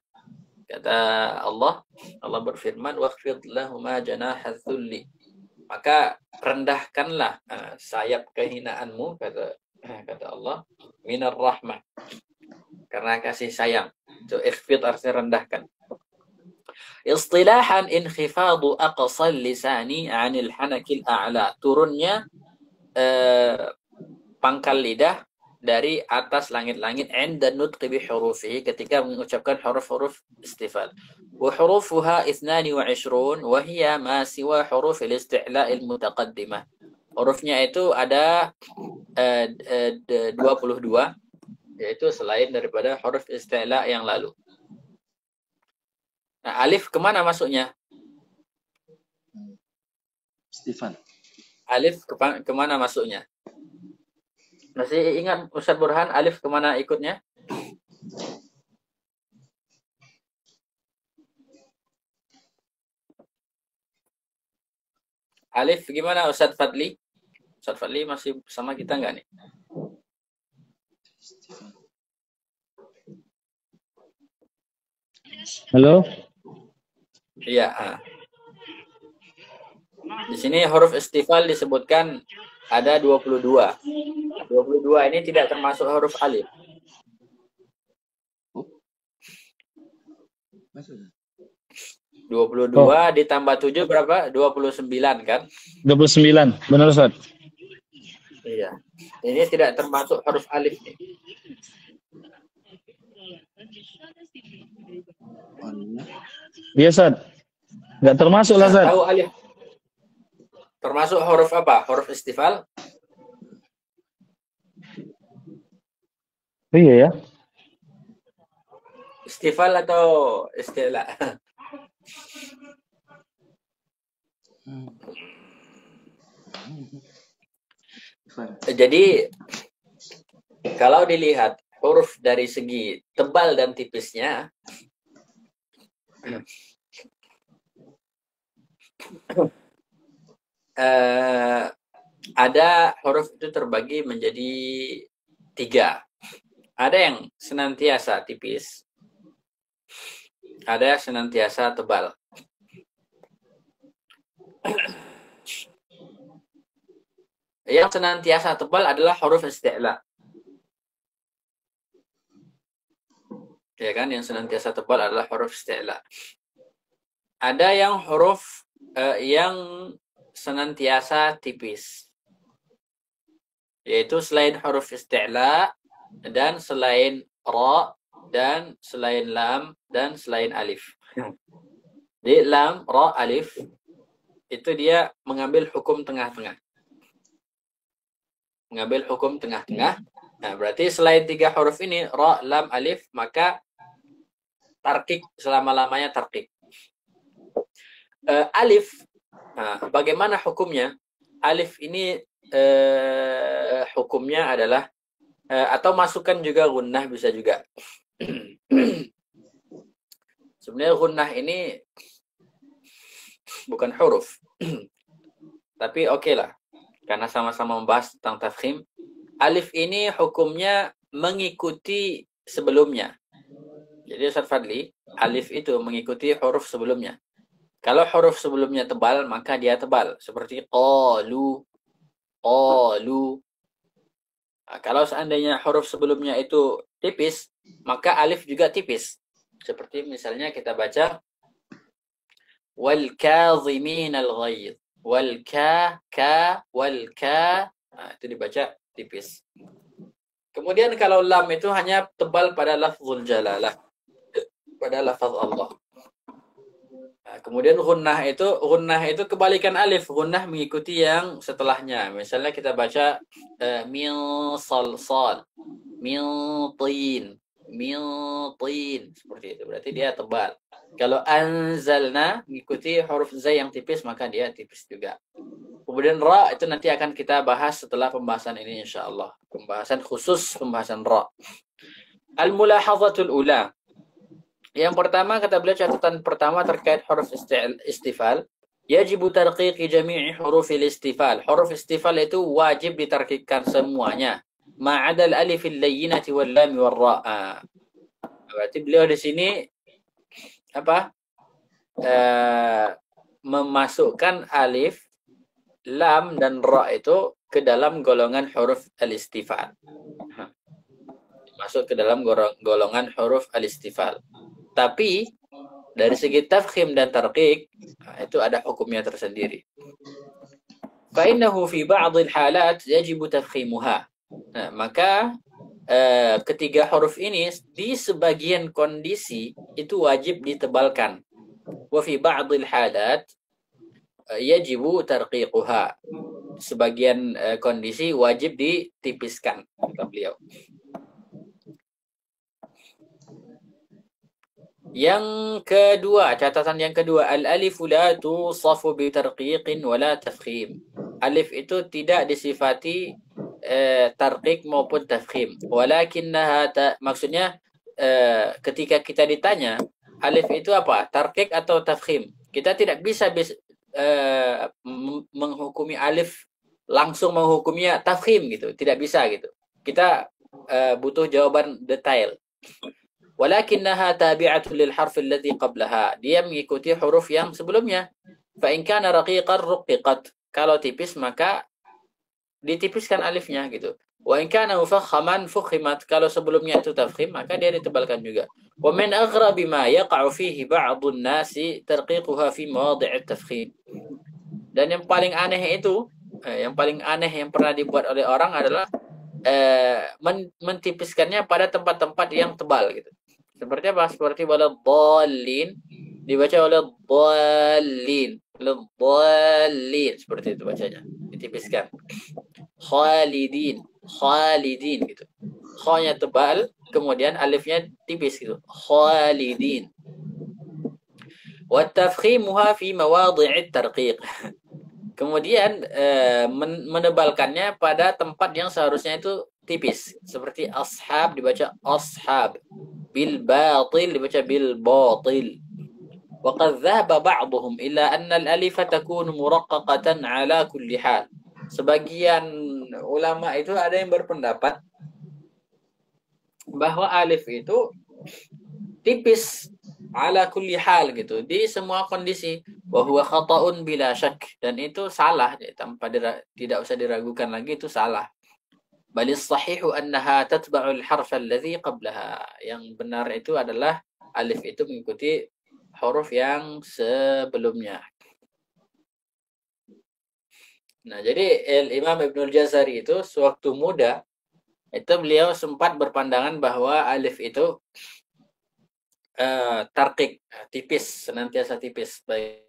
Speaker 1: Kata Allah berfirman, wakhfid lahuma janahadz dzulli. Maka rendahkanlah sayap kehinaanmu, kata Allah, minar rahmah, karena kasih sayang. Itu ikhfid artinya rendahkan. Istilahan inkhifadu aqsal lisani 'anil hanakil a'la. Turunnya pangkal lidah dari atas langit-langit inda nutqi bi hurufihi, ketika mengucapkan huruf-huruf istifal. Wa hurufuha 22 wa hiya ma siwa huruf al-isti'la al-mutaqaddimah. Hurufnya itu ada 22, yaitu selain daripada huruf isti'la yang lalu. Nah, alif kemana masuknya?
Speaker 2: Stefan.
Speaker 1: Alif kemana masuknya? Masih ingat Ustaz Burhan, alif kemana ikutnya? Alif gimana Ustaz Fadli? Ustaz Fadli masih sama kita nggak nih?
Speaker 4: Halo?
Speaker 1: Iya. Di sini huruf istifal disebutkan ada 22. 22 ini tidak termasuk huruf alif.
Speaker 2: Masuk.
Speaker 1: 22 ditambah 7 berapa? 29 kan?
Speaker 4: 29, benar Ustaz?
Speaker 1: Iya. Ini tidak termasuk huruf alif nih.
Speaker 4: Iya Ustaz. Nggak termasuk lah Ustaz.
Speaker 1: Tahu alif? Termasuk huruf apa? Huruf istifal?
Speaker 4: Iya ya.
Speaker 1: Istifal atau istilah? Jadi kalau dilihat huruf dari segi tebal dan tipisnya, ada huruf itu terbagi menjadi 3. Ada yang senantiasa tipis, ada yang senantiasa tebal. Yang senantiasa tebal adalah huruf isti'la. Ya kan, yang senantiasa tebal adalah huruf isti'la. Ada yang huruf yang senantiasa tipis, yaitu selain huruf isti'la dan selain ra dan selain lam dan selain alif. Di lam, ra, alif itu dia mengambil hukum tengah-tengah. Mengambil hukum tengah-tengah. Nah, berarti selain 3 huruf ini, ra, lam, alif, maka tarkik selama-lamanya tarkik. Alif Nah, bagaimana hukumnya? Alif ini hukumnya adalah atau masukkan juga gunnah bisa juga. Sebenarnya gunnah ini bukan huruf. Tapi oke lah. Karena sama-sama membahas tentang tafkhim. Alif ini hukumnya mengikuti sebelumnya. Jadi Ustaz Fadli, alif itu mengikuti huruf sebelumnya. Kalau huruf sebelumnya tebal, maka dia tebal. Seperti qalu, qalu. Nah, kalau seandainya huruf sebelumnya itu tipis, maka alif juga tipis. Seperti misalnya kita baca wal kadhimin al ghaidh. Wal wal ka. Nah, itu dibaca tipis. Kemudian kalau lam itu hanya tebal pada lafzul jalalah, pada lafaz Allah. Nah, kemudian gunnah itu kebalikan alif. Gunnah mengikuti yang setelahnya. Misalnya kita baca min salsal, min tin, seperti itu. Berarti dia tebal. Kalau anzalna mengikuti huruf zai yang tipis, maka dia tipis juga. Kemudian ra itu nanti akan kita bahas setelah pembahasan ini insyaallah. Pembahasan khusus pembahasan ra. Al-mulahadhatul ula. Yang pertama kata beliau, catatan pertama terkait huruf istifal. Yajibu tarqiqi jami'i hurufil istifal. Huruf istifal itu wajib ditarkikkan semuanya. Ma'adal alifil layyinati wal lam wal ra. Berarti beliau di sini apa? Memasukkan alif, lam dan ra itu ke dalam golongan huruf al-istifal. Masuk ke dalam golongan huruf al-istifal. Tapi dari segi tafkhim dan tarqiq itu ada hukumnya tersendiri. Fa innahu fi ba'dil halat yajibu tafkhimuha. Nah, maka ketiga huruf ini di sebagian kondisi itu wajib ditebalkan. Wa fi ba'dil halat yajibu tarqiquha. Sebagian kondisi wajib ditipiskan, kata beliau. Yang kedua, catatan yang kedua, al-alifu la tusafu bi tarqiqin wala tafkhim. Alif itu tidak disifati tarqiq maupun tafkhim. Walakinnaha maksudnya ketika kita ditanya alif itu apa? Tarqiq atau tafkhim? Kita tidak bisa menghukumi alif langsung menghukumnya tafkhim gitu. Tidak bisa gitu. Kita butuh jawaban detail. Walakinnaha tabi'atun lil harf alladhi qablaha. Dia mengikuti huruf yang sebelumnya. Fa in kana raqiqan ruqiqat. Kalau tipis maka ditipiskan alifnya gitu. Wa in kana mufakhaman fukhimat. Kalau sebelumnya itu tafkhim maka dia ditebalkan juga. Wa min aghrabi ma yaqa'u fihi ba'dun nasi tarqiquha fi mawadi' at-tafkhim. Dan yang paling aneh itu, yang paling aneh yang pernah dibuat oleh orang adalah mentipiskannya pada tempat-tempat yang tebal gitu. Seperti apa? Seperti waladhdallin dibaca waladhdallin, waladhdallin, seperti itu bacanya. Ditipiskan. Khalidin gitu. Kha-nya tebal, kemudian alifnya tipis gitu. Khalidin. Wa tafkhimuha fi mawadhi'it tarqiq. Kemudian menebalkannya pada tempat yang seharusnya itu tipis. Seperti ashab dibaca ashab. Bil batil dibaca bil batil. Wa qad dhahaba ba'dhum ila anna al-alif takunu muraqqaqatan ala kulli hal. Sebagian ulama itu ada yang berpendapat bahwa alif itu tipis ala kulli hal gitu, di semua kondisi. Wa huwa khata'un bila syak, dan itu salah tanpa tidak usah diragukan lagi, itu salah. Balis sahihu annaha tatba'ul harf alladhi qablaha. Yang benar itu adalah alif itu mengikuti huruf yang sebelumnya. Nah, jadi Imam Ibnul Jazari itu sewaktu muda itu beliau sempat berpandangan bahwa alif itu tarqiq, tipis, senantiasa tipis, baik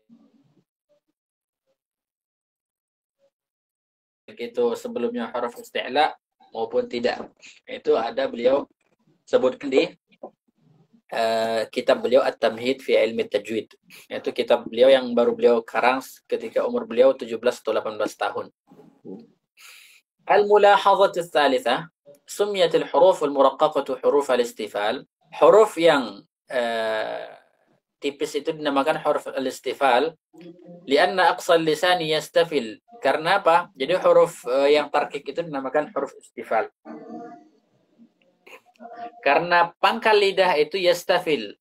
Speaker 1: itu sebelumnya huruf isti'la maupun tidak. Itu ada beliau sebutkan di kitab beliau At-Tamhid fi Ilmi Tajwid. Itu kitab beliau yang baru beliau karang ketika umur beliau 17 atau 18 tahun. Al-mulahadhatu tsalitsah, sumiyat al-huruf al-muraqqaqatu huruf al-istifal. Huruf yang tipis itu dinamakan huruf al-istifal lianna aqsal lisan yastafil. Karena apa? Jadi huruf yang tarkik itu dinamakan huruf istifal. Karena pangkal lidah itu yastafil,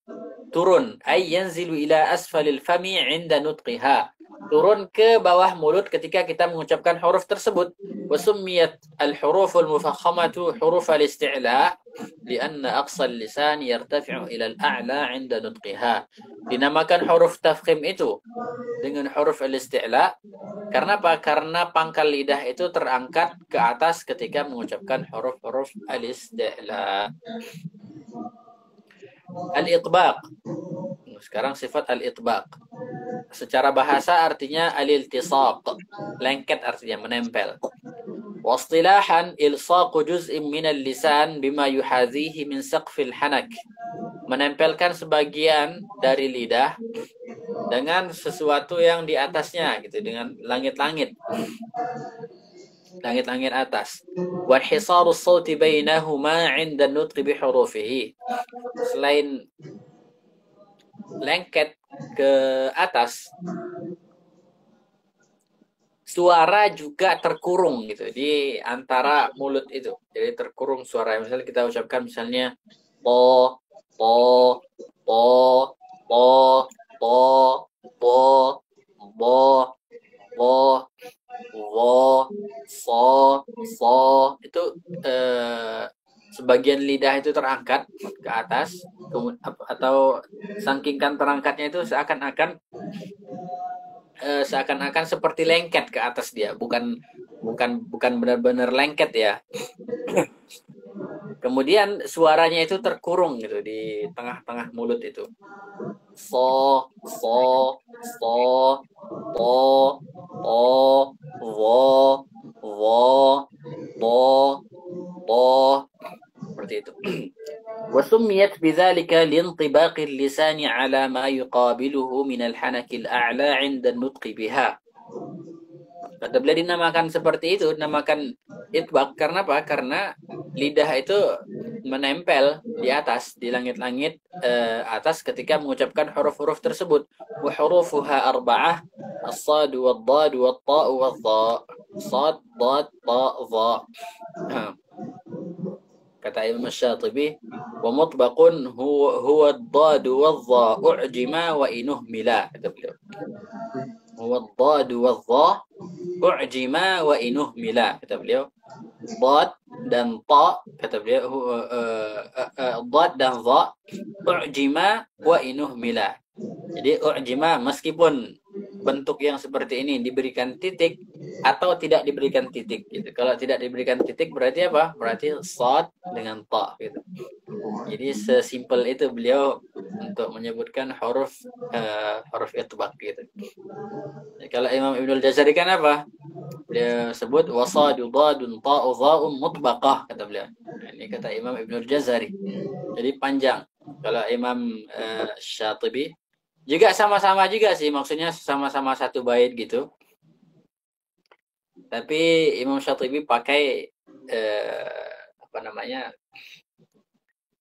Speaker 1: turun, ay yanzilu ila asfalil fami 'inda nutqiha. Turun ke bawah mulut ketika kita mengucapkan huruf tersebut. Wasummiyat al-huruful mufakhamatu huruf al-isti'la lianna aqsal lisan yartafi'u ila al-a'la 'inda nutqiha. Dinamakan huruf tafkhim itu dengan huruf al-isti'la karena apa? Karena pangkal lidah itu terangkat ke atas ketika mengucapkan huruf-huruf al-isti'la. Al-itbaq. Sekarang sifat al-itbaq. Secara bahasa artinya al-iltisaq. Lengket artinya menempel. Wastilahan ilsaqu juz'in minal lisan bima yuhazihi min saqfil hanak. Menempelkan sebagian dari lidah dengan sesuatu yang di atasnya gitu, dengan langit-langit. Langit-langit atas. Wa hisaru as-sauti bainahuma 'inda an-nutqi bi hurufihi. Selain lengket ke atas, suara juga terkurung gitu di antara mulut itu. Jadi terkurung suara. Misalnya kita ucapkan misalnya po po po po po po bo bo wo so so itu sebagian lidah itu terangkat ke atas atau saking terangkatnya itu seakan-akan seperti lengket ke atas dia, bukan benar-benar lengket ya. Kemudian suaranya itu terkurung gitu di tengah-tengah mulut itu. So so so po po wo wo bo bo seperti itu. وسميت بذلك لانطباق اللسان على ما يقابله من الحنك الأعلى عند النطق بها. Kata beliau dinamakan seperti itu, dinamakan itbaq karena apa? Karena lidah itu menempel di atas, di langit-langit atas ketika mengucapkan huruf-huruf tersebut. Wa hurufuha arba'ah, as-sad wad-dad wat-ta wadh-dha. Sad, dad, ta, dha. Kata Imam Syatibi, wa mutbaqun huwa ad-dad wadh-dha u'jima wa inuhmila. Kata beliau. Huwa ad-dad wadh-dha u'jima wa inuhmila. Kata beliau. Dad dan ta, kata beliau, dad dan dha u'jima wa inuhmila. Jadi u'jima meskipun bentuk yang seperti ini diberikan titik atau tidak diberikan titik gitu. Kalau tidak diberikan titik berarti apa? Berarti sad dengan ta gitu. Jadi sesimpel itu beliau untuk menyebutkan huruf itbaq gitu. Jadi, kalau Imam Ibnul Jazari kan apa? Beliau sebut wasadu dadun ta'u dha'un mutbaqah kata beliau. Ini kata Imam Ibnul Jazari. Jadi panjang. Kalau Imam Syatibi juga sama-sama juga sih, maksudnya sama-sama satu bait gitu. Tapi Imam Syatibi pakai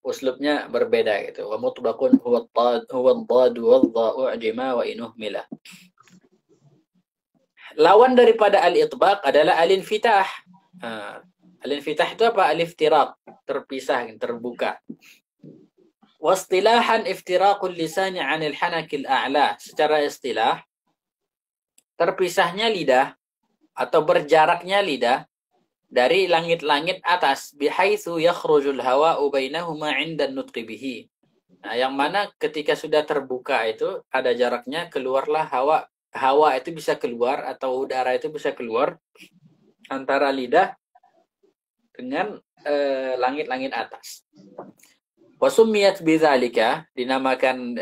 Speaker 1: uslubnya berbeda gitu. Wa mutbaqun huwa ad-dad wadh-dha'u ujma wa inuhmila. Lawan daripada al-itbaq adalah al-infitah. Al-infitah itu apa? Al-iftiraq, terpisah, terbuka. Wastilahan iftiraqul lisani 'anil hanakil a'la. Secara istilah, terpisahnya lidah atau berjaraknya lidah dari langit-langit atas, bihaitsu yakhrujul hawa'u bainahuma 'inda an-nutqi bihi. Nah, yang mana ketika sudah terbuka itu ada jaraknya, keluarlah hawa itu bisa keluar atau udara itu bisa keluar antara lidah dengan langit-langit atas. Wasumiyat bidzalika, dinamakan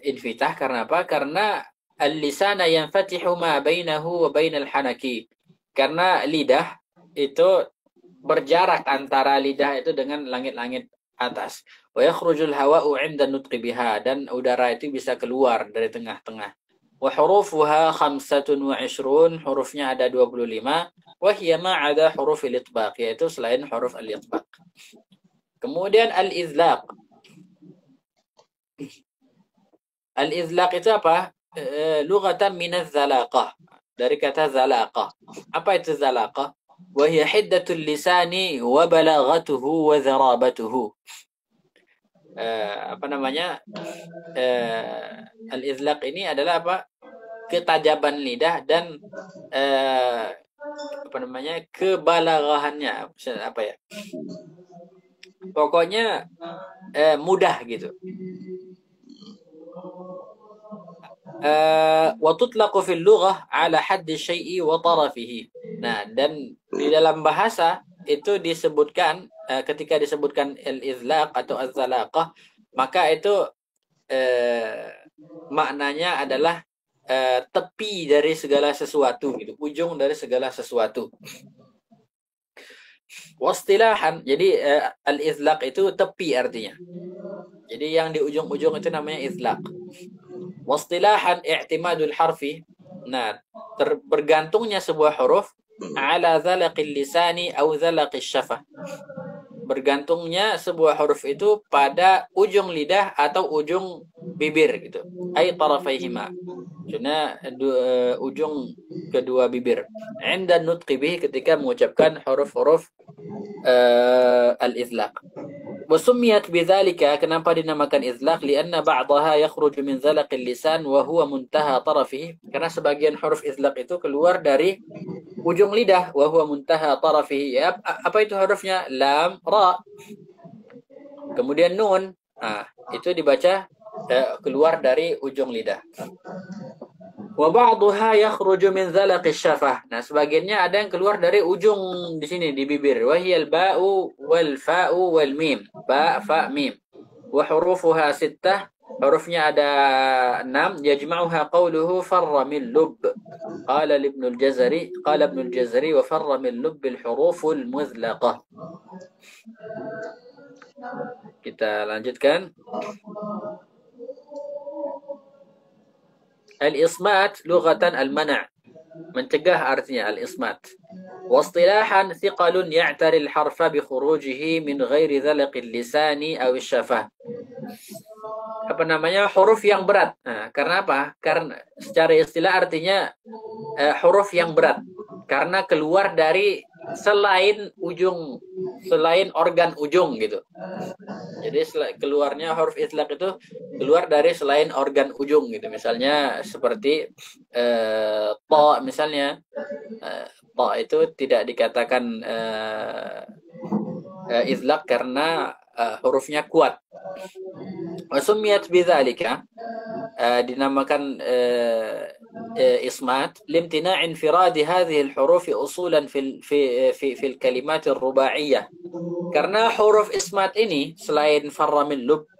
Speaker 1: infitah karena apa? Karena al-lisana yanfatihu ma bainahu wa bainal hanaki. Karena lidah itu berjarak antara lidah itu dengan langit-langit atas. Wa yakhrujul hawa'u 'inda nutqi biha, dan udara itu bisa keluar dari tengah-tengah. Wa hurufuha 25, hurufnya ada 25. Wa hiya ma 'ada huruf al-itbaq, yaitu selain huruf al-itbaq. Kemudian al-izlaq. Al-izlaq itu apa? Lughatan min az-zalaqah. Dari kata zalaqah. Apa itu zalaqah? Wa hiya hiddatul lisani wa balaghatuhu wa zarabatuhu. Apa namanya? Al-izlaq ini adalah apa? Ketajaban lidah dan apa namanya? Kebalaghahannya. Apa ya? Pokoknya mudah gitu. Wa tutlaqu fil lughah ala haddi syai'i wa tarafihi. Nah, dan di dalam bahasa itu disebutkan ketika disebutkan al-izlaq atau az-zalaqah, maka itu maknanya adalah tepi dari segala sesuatu gitu, ujung dari segala sesuatu. Wastilahan, jadi al-izlaq itu tepi artinya. Jadi yang di ujung-ujung itu namanya izlaq. Wastilahan i'timadul harfi. Nah, bergantungnya sebuah huruf ala zalaqil lisani atau zalaqis syafah. Bergantungnya sebuah huruf itu pada ujung lidah atau ujung bibir gitu. Ay tarafaihima. Maksudnya ujung kedua bibir. 'Inda nutqi bih, ketika mengucapkan huruf-huruf al-izlaq. Wasumiyat bidzalika, kenapa dinamakan izlaq? Lianna ba'daha yakhruju min zalaqil lisan wa huwa muntaha tarafihi. Karena sebagian huruf izlaq itu keluar dari ujung lidah, wa huwa muntaha tarafihi. Ya, apa itu hurufnya? Lam, ra. Kemudian nun. Nah, itu dibaca keluar dari ujung lidah. Wa ba'daha yakhruju min zalaqis syafah. Nah, sebagiannya ada yang keluar dari ujung di sini di bibir. Wa hiyal ba'u wal fa'u wal mim. Ba, fa, mim. Wa hurufuha 6. Hurufnya ada 6. Yajma'uha qawluhu farra min lub. Qala Ibnu al-Jazari, wa farra min lub al huruful muzlaqah. Kita lanjutkan. Al-ismat lughatan al-mana', mencegah artinya al-ismat. Wastilahan thiqalun ya'tari al-harfa bi khurujihi min ghairi zalaqil lisani aw syafah. Apa namanya? Huruf yang berat. Nah, karena apa? Karena secara istilah artinya huruf yang berat karena keluar dari selain organ ujung gitu. Jadi keluarnya huruf izlaq itu keluar dari selain organ ujung gitu. Misalnya seperti ta, misalnya ta itu tidak dikatakan izlaq karena hurufnya kuat. Wasumiyat bidzalika, dinamakan ismat limtina' infirad hadhihi al-huruf usulan fi al-kalimat ar-rubaiyah. Karena huruf ismat ini selain farra min lub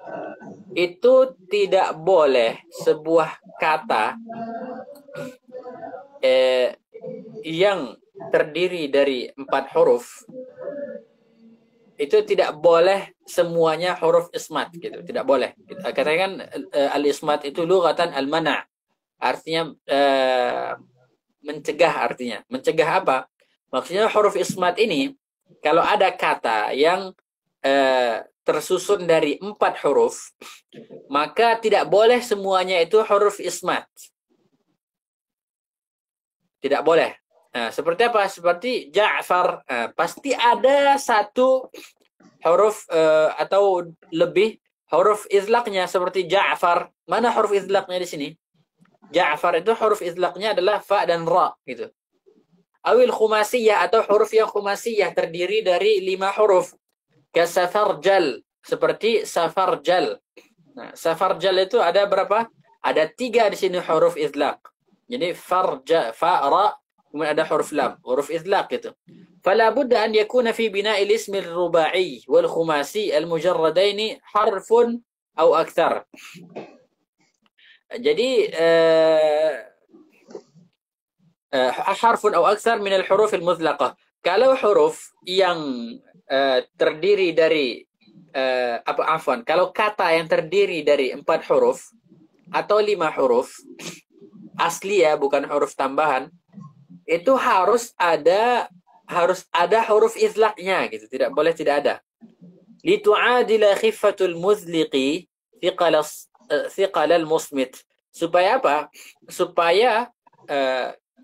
Speaker 1: itu tidak boleh sebuah kata yang terdiri dari 4 huruf itu tidak boleh semuanya huruf ismat gitu, tidak boleh. Katakan al-ismat itu lughatan al-mana', artinya mencegah artinya. Mencegah apa? Maksudnya huruf ismat ini kalau ada kata yang tersusun dari 4 huruf, maka tidak boleh semuanya itu huruf ismat. Tidak boleh. Nah, seperti apa? Seperti Ja'far. Pasti ada satu huruf atau lebih huruf izlaqnya seperti Ja'far. Mana huruf izlaqnya di sini? Ja'far itu huruf izlaqnya adalah fa dan ra gitu. Awil khumasiyah atau huruf yang khumasiyah terdiri dari 5 huruf. Kasafarjal, seperti safarjal. Nah, safarjal itu ada berapa? Ada 3 di sini huruf izlaq. Jadi farja, fa, ra, kemudian ada huruf lam, huruf izlaq gitu. Fala budda an yakuna fi bina'il ismi al-ruba'i wal khumasi al-mujarradaini harfun aw akthar. Jadi harfun aw akthar min al-huruf al-muzlaqah. Kalau huruf yang terdiri dari kalau kata yang terdiri dari 4 huruf atau 5 huruf asli ya, bukan huruf tambahan, itu harus ada huruf izlaqnya gitu, tidak boleh tidak ada. Litu'adila khiffatul muzliqi thiqalal musmit. Supaya apa? Supaya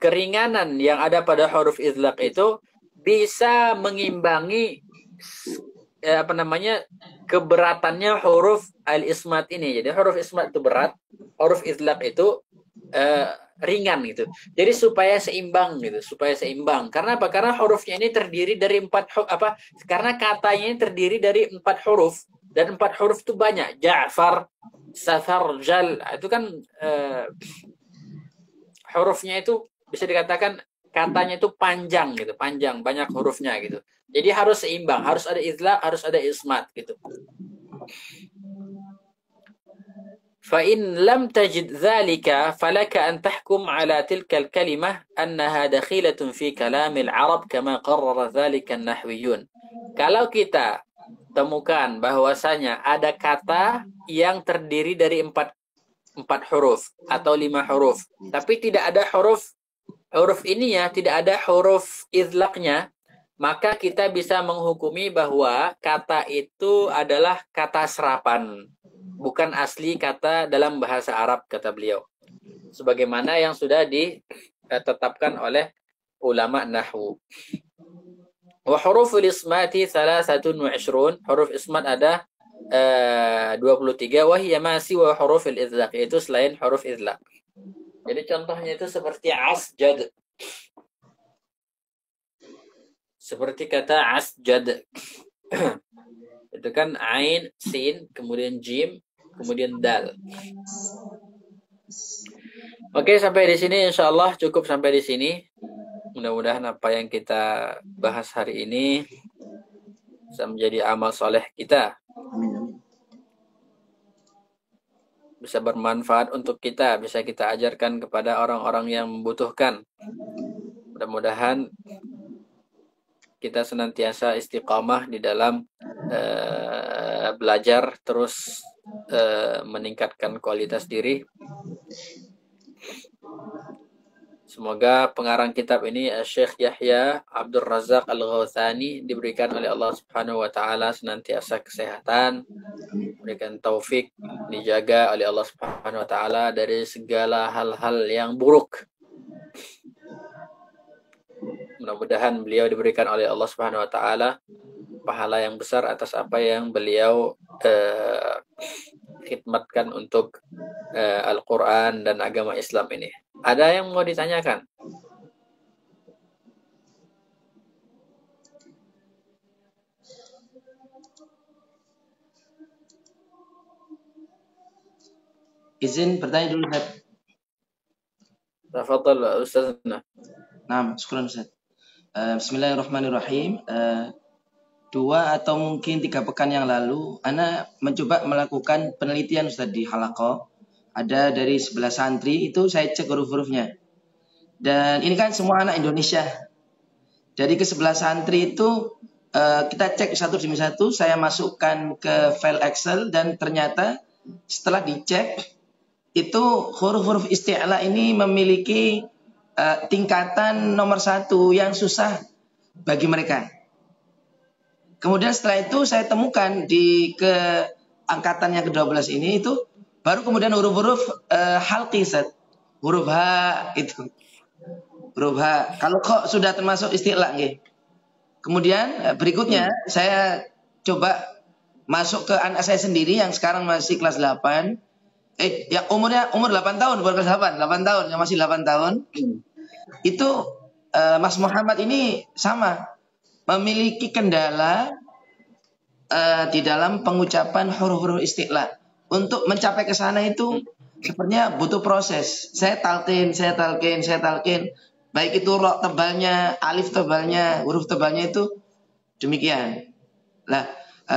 Speaker 1: keringanan yang ada pada huruf izlaq itu bisa mengimbangi keberatannya huruf al-ismat ini. Jadi huruf ismat itu berat, huruf izlaq itu ringan gitu. Jadi supaya seimbang gitu, supaya seimbang. Karena apa? Karena hurufnya ini terdiri dari 4 karena katanya ini terdiri dari 4 huruf, dan 4 huruf itu banyak. Ja'far, Safar, Jal, itu kan hurufnya itu bisa dikatakan katanya itu panjang gitu, panjang, banyak hurufnya gitu. Jadi harus seimbang, harus ada izlaq, harus ada ismat gitu. Fa in lam tajid dzalika falaka an tahkum ala tilka al-kalimah annaha dakhilatun fi kalamil Arab kama qarrara dzalika an-nahwiyyun. Kalau kita temukan bahwasanya ada kata yang terdiri dari 4 huruf atau 5 huruf, tapi tidak ada huruf ini ya, tidak ada huruf izlaqnya, maka kita bisa menghukumi bahwa kata itu adalah kata serapan, bukan asli kata dalam bahasa Arab, kata beliau. Sebagaimana yang sudah ditetapkan oleh ulama nahwu. Wa huruful ismati 23, huruf ismat ada 23, wa hiya ma siwa hurufil izlaq, itu selain huruf izlaq. Jadi contohnya itu seperti asjad. Seperti kata asjad. Itu kan ain, sin, kemudian jim, kemudian dal. Oke, sampai di sini insyaallah cukup sampai di sini. Mudah-mudahan apa yang kita bahas hari ini bisa menjadi amal soleh kita. Bisa bermanfaat untuk kita, bisa kita ajarkan kepada orang-orang yang membutuhkan. Mudah-mudahan kita senantiasa istiqamah di dalam belajar, terus meningkatkan kualitas diri. Semoga pengarang kitab ini Syekh Yahya Abdul Razak Al-Ghawthani diberikan oleh Allah Subhanahu wa taala senantiasa kesehatan, diberikan taufik, dijaga oleh Allah Subhanahu wa taala dari segala hal-hal yang buruk. Mudah-mudahan beliau diberikan oleh Allah Subhanahu wa taala pahala yang besar atas apa yang beliau khidmatkan untuk Al-Quran dan agama Islam ini. Ada yang mau ditanyakan?
Speaker 2: Izin bertanya dulu, Ustaz.
Speaker 1: Tafadhal Ustazna.
Speaker 2: Nah, syukran Ustaz. Bismillahirrahmanirrahim. 2 atau mungkin 3 pekan yang lalu, Ana mencoba melakukan penelitian Ustaz di halaqah. Ada dari 11 santri, itu saya cek huruf-hurufnya. Dan ini kan semua anak Indonesia. Dari ke-11 santri itu kita cek satu demi satu, saya masukkan ke file Excel, dan ternyata setelah dicek itu huruf-huruf isti'la ini memiliki tingkatan nomor 1 yang susah bagi mereka. Kemudian setelah itu saya temukan di angkatan yang ke-12 ini itu baru kemudian huruf-huruf halqi, huruf H itu. Huruf H. Kalau kok sudah termasuk isti'la nggih. Kemudian berikutnya saya coba masuk ke anak saya sendiri yang sekarang masih kelas 8. Yang umur 8 tahun, bukan kelas 8 tahun, yang masih 8 tahun. Itu Mas Muhammad ini sama memiliki kendala di dalam pengucapan huruf-huruf isti'la. Untuk mencapai ke sana itu sepertinya butuh proses. Saya talqin. Baik itu ra tebalnya, alif tebalnya, huruf tebalnya itu demikian. Nah,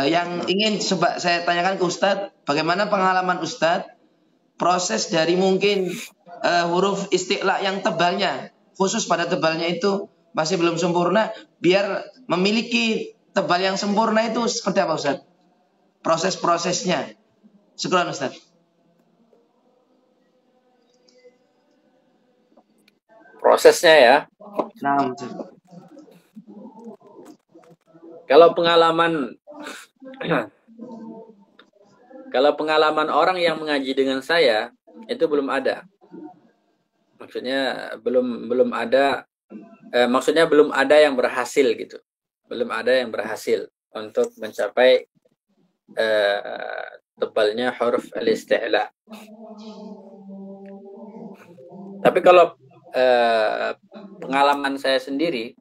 Speaker 2: yang ingin coba saya tanyakan ke Ustadz, bagaimana pengalaman Ustadz proses dari mungkin huruf isti'la yang tebalnya, khusus pada tebalnya itu masih belum sempurna, biar memiliki tebal yang sempurna itu seperti apa Ustadz? proses-prosesnya. Syukran Ustaz.
Speaker 1: Prosesnya ya.
Speaker 2: Nah, Ustaz.
Speaker 1: Kalau pengalaman orang yang mengaji dengan saya itu belum ada. Maksudnya belum ada. Maksudnya belum ada yang berhasil gitu. Belum ada yang berhasil untuk mencapai tebalnya huruf al-isti'la. Tapi kalau pengalaman saya sendiri,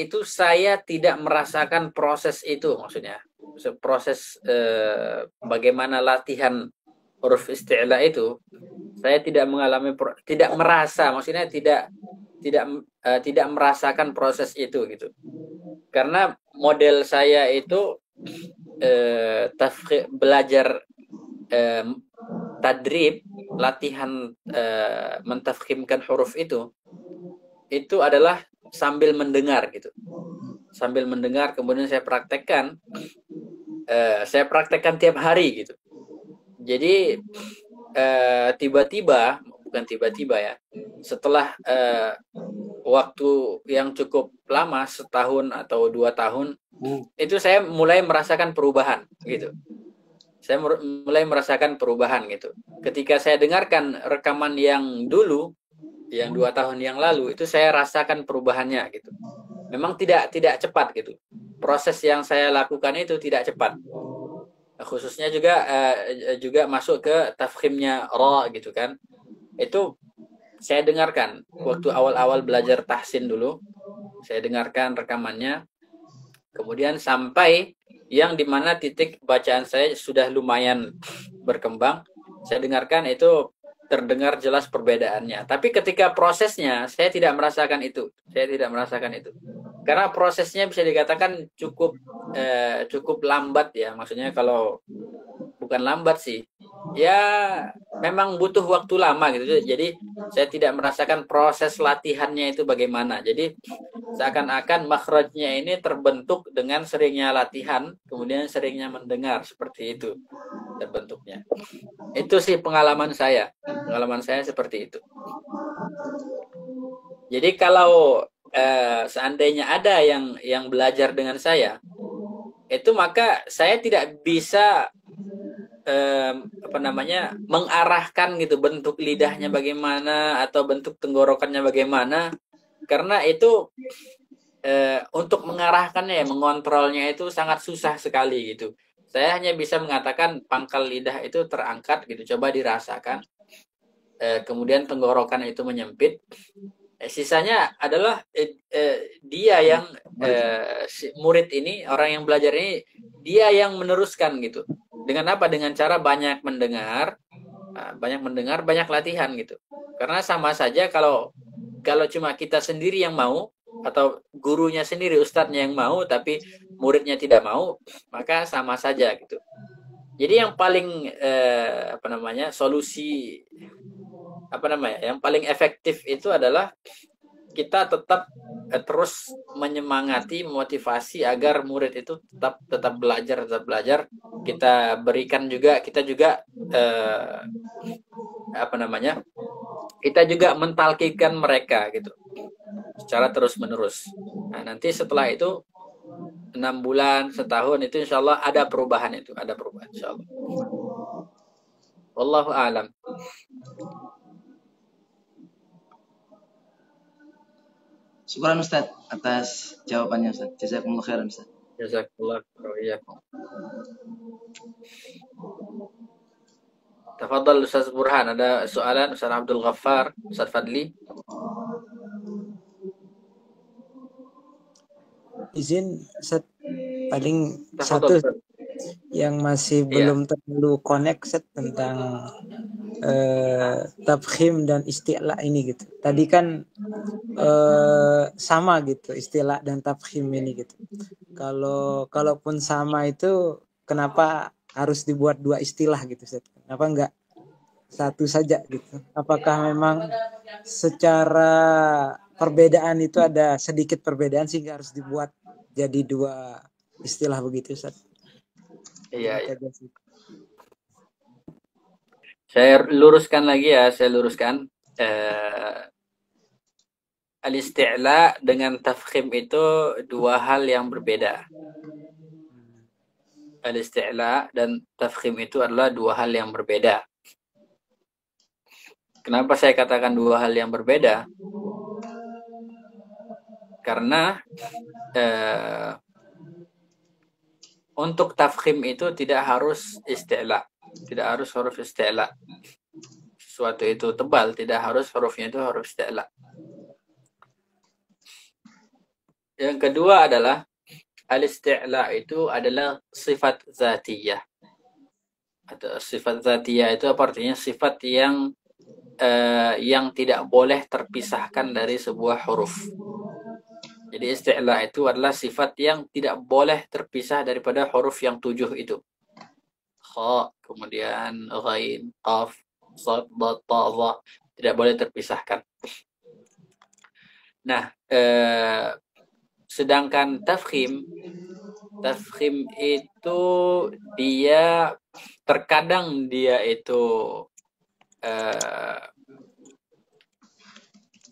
Speaker 1: itu saya tidak merasakan proses itu, maksudnya proses bagaimana latihan huruf isti'la itu, saya tidak mengalami, tidak merasa, maksudnya tidak merasakan proses itu gitu. Karena model saya itu belajar tadrib, latihan mentafkhimkan huruf itu adalah sambil mendengar gitu. Sambil mendengar, kemudian saya praktekkan tiap hari gitu. Jadi bukan tiba-tiba ya, setelah waktu yang cukup lama, setahun atau 2 tahun, itu saya mulai merasakan perubahan gitu. Saya mulai merasakan perubahan gitu. Ketika saya dengarkan rekaman yang dulu, yang 2 tahun yang lalu, itu saya rasakan perubahannya gitu. Memang tidak cepat gitu. Proses yang saya lakukan itu tidak cepat. Khususnya juga masuk ke tafkhimnya ra gitu kan. Itu saya dengarkan waktu awal-awal belajar tahsin dulu. Saya dengarkan rekamannya. Kemudian sampai yang dimana titik bacaan saya sudah lumayan berkembang, saya dengarkan itu terdengar jelas perbedaannya. Tapi ketika prosesnya, saya tidak merasakan itu. Karena prosesnya bisa dikatakan cukup lambat ya. Maksudnya kalau bukan lambat sih, ya memang butuh waktu lama gitu. Jadi saya tidak merasakan proses latihannya itu bagaimana. Jadi seakan-akan makhrajnya ini terbentuk dengan seringnya latihan, kemudian seringnya mendengar, seperti itu terbentuknya. Itu sih pengalaman saya seperti itu. Jadi kalau seandainya ada yang belajar dengan saya, itu maka saya tidak bisa mengarahkan gitu bentuk lidahnya bagaimana atau bentuk tenggorokannya bagaimana, karena itu untuk mengarahkannya, mengontrolnya itu sangat susah sekali gitu. Saya hanya bisa mengatakan pangkal lidah itu terangkat gitu, coba dirasakan, kemudian tenggorokan itu menyempit. Sisanya adalah dia yang murid ini, orang yang belajar ini, dia yang meneruskan gitu. Dengan apa? Dengan cara banyak mendengar, banyak latihan gitu. Karena sama saja kalau cuma kita sendiri yang mau, atau gurunya sendiri, ustadznya yang mau, tapi muridnya tidak mau, maka sama saja gitu. Jadi yang paling yang paling efektif itu adalah kita tetap terus menyemangati, motivasi agar murid itu tetap belajar. Kita berikan juga, kita juga mentalkikan mereka gitu secara terus menerus. Nah, nanti setelah itu 6 bulan, setahun itu insya Allah ada perubahan insya Allah. Wallahu a'lam.
Speaker 2: Syukuran Ustaz atas jawabannya Ustaz. Jazakumullah khairan Ustaz.
Speaker 1: Jazakumullah khairan. Tafadhal Ustaz Burhan, ada soalan Ustaz Abdul Ghaffar, Ustaz Fadli.
Speaker 5: Izin Ustaz, paling satu yang masih belum terlalu connect Ustaz, tentang tafkhim dan isti'la ini gitu. Tadi kan sama gitu isti'la dan tafkhim ini gitu. Kalaupun sama itu, kenapa harus dibuat 2 istilah gitu Ustaz? Kenapa enggak satu saja gitu? Apakah memang secara perbedaan itu ada sedikit perbedaan sehingga harus dibuat jadi 2 istilah begitu, Ustaz.
Speaker 1: Iya, iya.
Speaker 5: Itu aja sih.
Speaker 1: Saya luruskan lagi ya, al-isti'la dengan tafkhim itu dua hal yang berbeda. Al-isti'la dan tafkhim itu adalah dua hal yang berbeda. Kenapa saya katakan dua hal yang berbeda? Karena untuk tafkhim itu tidak harus isti'la. Tidak harus huruf isti'la. Sesuatu itu tebal, tidak harus hurufnya itu huruf isti'la. Yang kedua adalah al-isti'la itu adalah sifat zatiyah. Atau sifat zatiyah itu apa artinya? Sifat yang tidak boleh terpisahkan dari sebuah huruf. Jadi isti'la itu adalah sifat yang tidak boleh terpisah daripada huruf yang 7 itu. Kha, kemudian ghain, qaf, sad, dad, ta, dha, tidak boleh terpisahkan. Nah, sedangkan tafkhim itu dia terkadang dia itu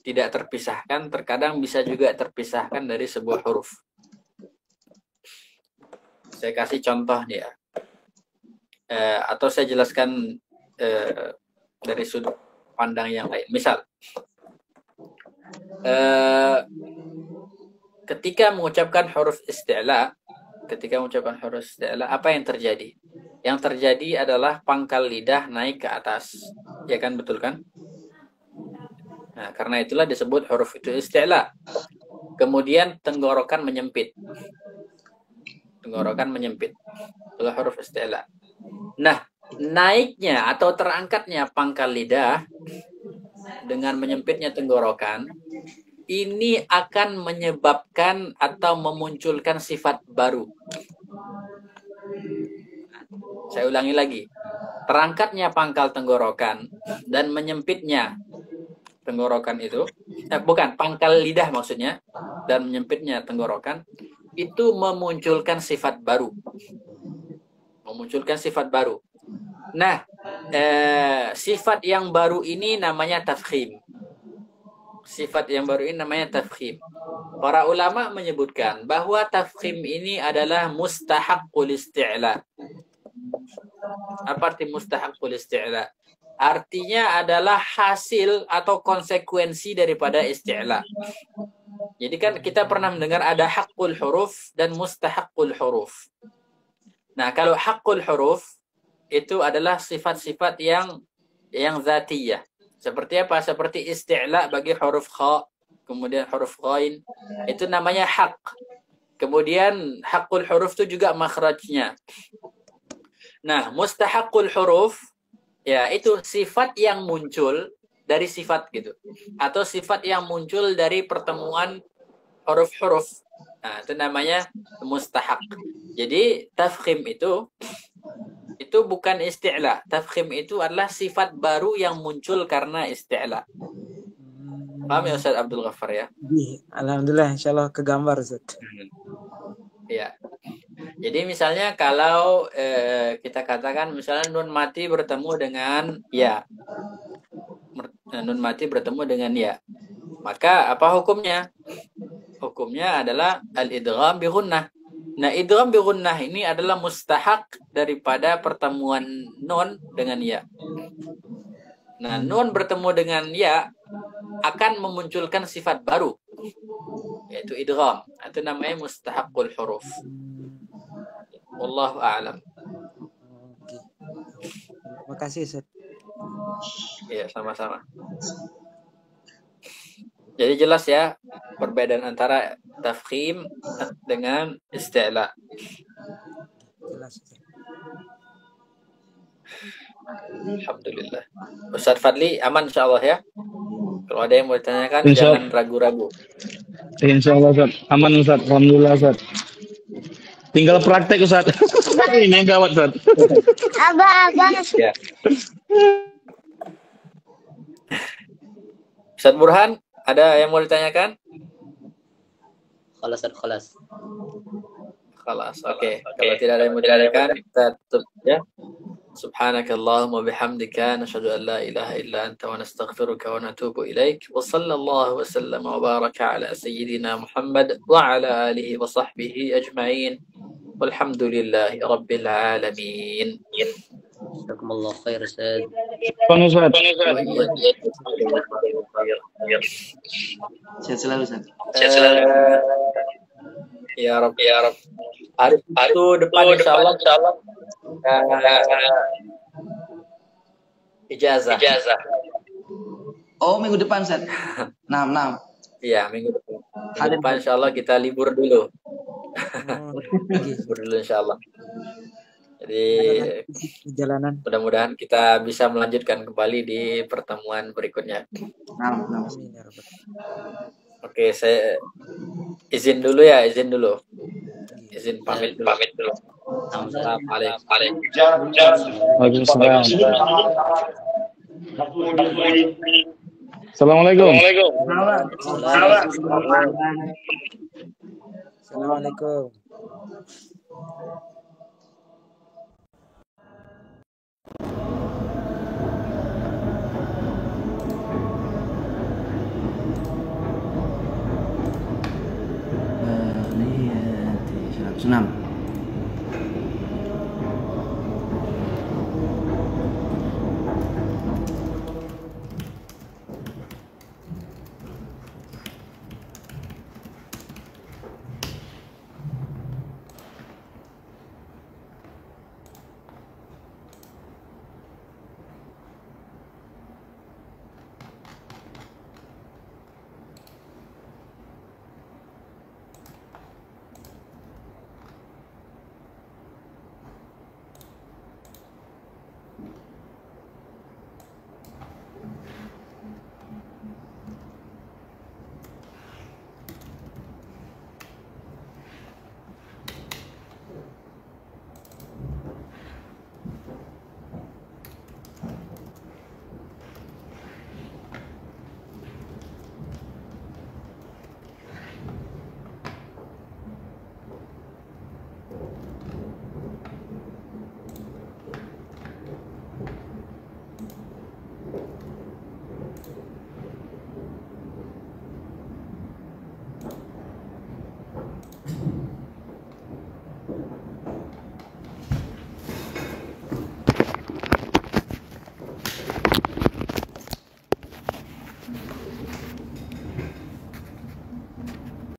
Speaker 1: tidak terpisahkan, terkadang bisa juga terpisahkan dari sebuah huruf. Saya kasih contoh nih ya. Atau saya jelaskan dari sudut pandang yang lain. Misal, ketika mengucapkan huruf isti'la, apa yang terjadi? Yang terjadi adalah pangkal lidah naik ke atas. Ya kan, betul kan? Nah, karena itulah disebut huruf itu isti'la. Kemudian tenggorokan menyempit. Itulah huruf isti'la. Nah, naiknya atau terangkatnya pangkal lidah dengan menyempitnya tenggorokan, ini akan menyebabkan atau memunculkan sifat baru. Saya ulangi lagi. Terangkatnya pangkal tenggorokan dan menyempitnya tenggorokan itu, bukan, pangkal lidah maksudnya, dan menyempitnya tenggorokan, itu memunculkan sifat baru. Nah, sifat yang baru ini namanya tafkhim. Para ulama menyebutkan bahwa tafkhim ini adalah mustahaqqul isti'la. Apa arti mustahaqqul isti'la? Artinya adalah hasil atau konsekuensi daripada isti'la. Jadi kan kita pernah mendengar ada haqqul huruf dan mustahaqqul huruf. Nah, kalau haqqul huruf itu adalah sifat-sifat yang zatiyah. Seperti apa? Seperti isti'la bagi huruf kha, kemudian huruf ghain, itu namanya haq. Kemudian haqqul huruf itu juga makhrajnya. Nah, mustahaqqul huruf, ya itu sifat yang muncul dari sifat gitu. Atau sifat yang muncul dari pertemuan huruf-huruf. Nah, itu namanya mustahaq. Jadi tafkhim itu bukan isti'la. Tafkhim itu adalah sifat baru yang muncul karena isti'la. Paham ya Ustaz Abdul Ghaffar ya?
Speaker 5: Alhamdulillah, insyaallah kegambar Ustaz.
Speaker 1: Ya. Jadi misalnya kalau kita katakan misalnya nun mati bertemu dengan ya. Nun mati bertemu dengan ya. Maka apa hukumnya? Hukumnya adalah al-idgham bi ghunnah. Nah, idgham bi ghunnah ini adalah mustahak daripada pertemuan nun dengan ya. Nah, nun bertemu dengan ya akan memunculkan sifat baru, yaitu idgham. Itu namanya mustahaqqul huruf. Wallahu a'lam.
Speaker 5: Oke. Terima kasih Ustaz.
Speaker 1: Iya, sama-sama. Jadi jelas ya perbedaan antara tafkhim dengan isti'la.
Speaker 5: Jelas Ustaz.
Speaker 1: Alhamdulillah. Ustaz Fadli aman insyaallah ya. Kalau ada yang mau ditanyakan jangan ragu-ragu.
Speaker 4: Insyaallah Ustaz. Aman Ustaz. Alhamdulillah Ustaz. Tinggal praktek Ustaz. Ini yang gawat Ustaz.
Speaker 6: Abang.
Speaker 1: Ya. Ustaz Burhan, ada yang mau ditanyakan?
Speaker 3: Khalas.
Speaker 1: Khalas. Oke. Kalau tidak ada yang mau ditanyakan, kita tutup ya. Subhanakallahumma bihamdika nashhadu an la ilaha illa anta wa nastaghfiruka wa natubu ilaik. Wa sallallahu wa sallama wa baraka ala sayyidina Muhammad wa ala alihi wa sahbihi ajma'in. Walhamdulillahi rabbil alamin.
Speaker 3: Jazakumullah khair Ustaz.
Speaker 4: Ustaz.
Speaker 2: Sehat selalu Ustaz.
Speaker 1: Ya Rabb, ya Rabb. Hari itu depan insyaallah ijazah.
Speaker 2: Oh, minggu depan Ustaz. 6.
Speaker 1: Iya, minggu depan. Minggu depan insyaallah kita libur dulu. Libur dulu insyaallah. Jadi
Speaker 5: perjalanan.
Speaker 1: Mudah-mudahan kita bisa melanjutkan kembali di pertemuan berikutnya. Oke, saya izin dulu ya, izin pamit dulu. Assalamualaikum.
Speaker 4: Assalamualaikum.
Speaker 5: Assalamualaikum.
Speaker 2: Senam.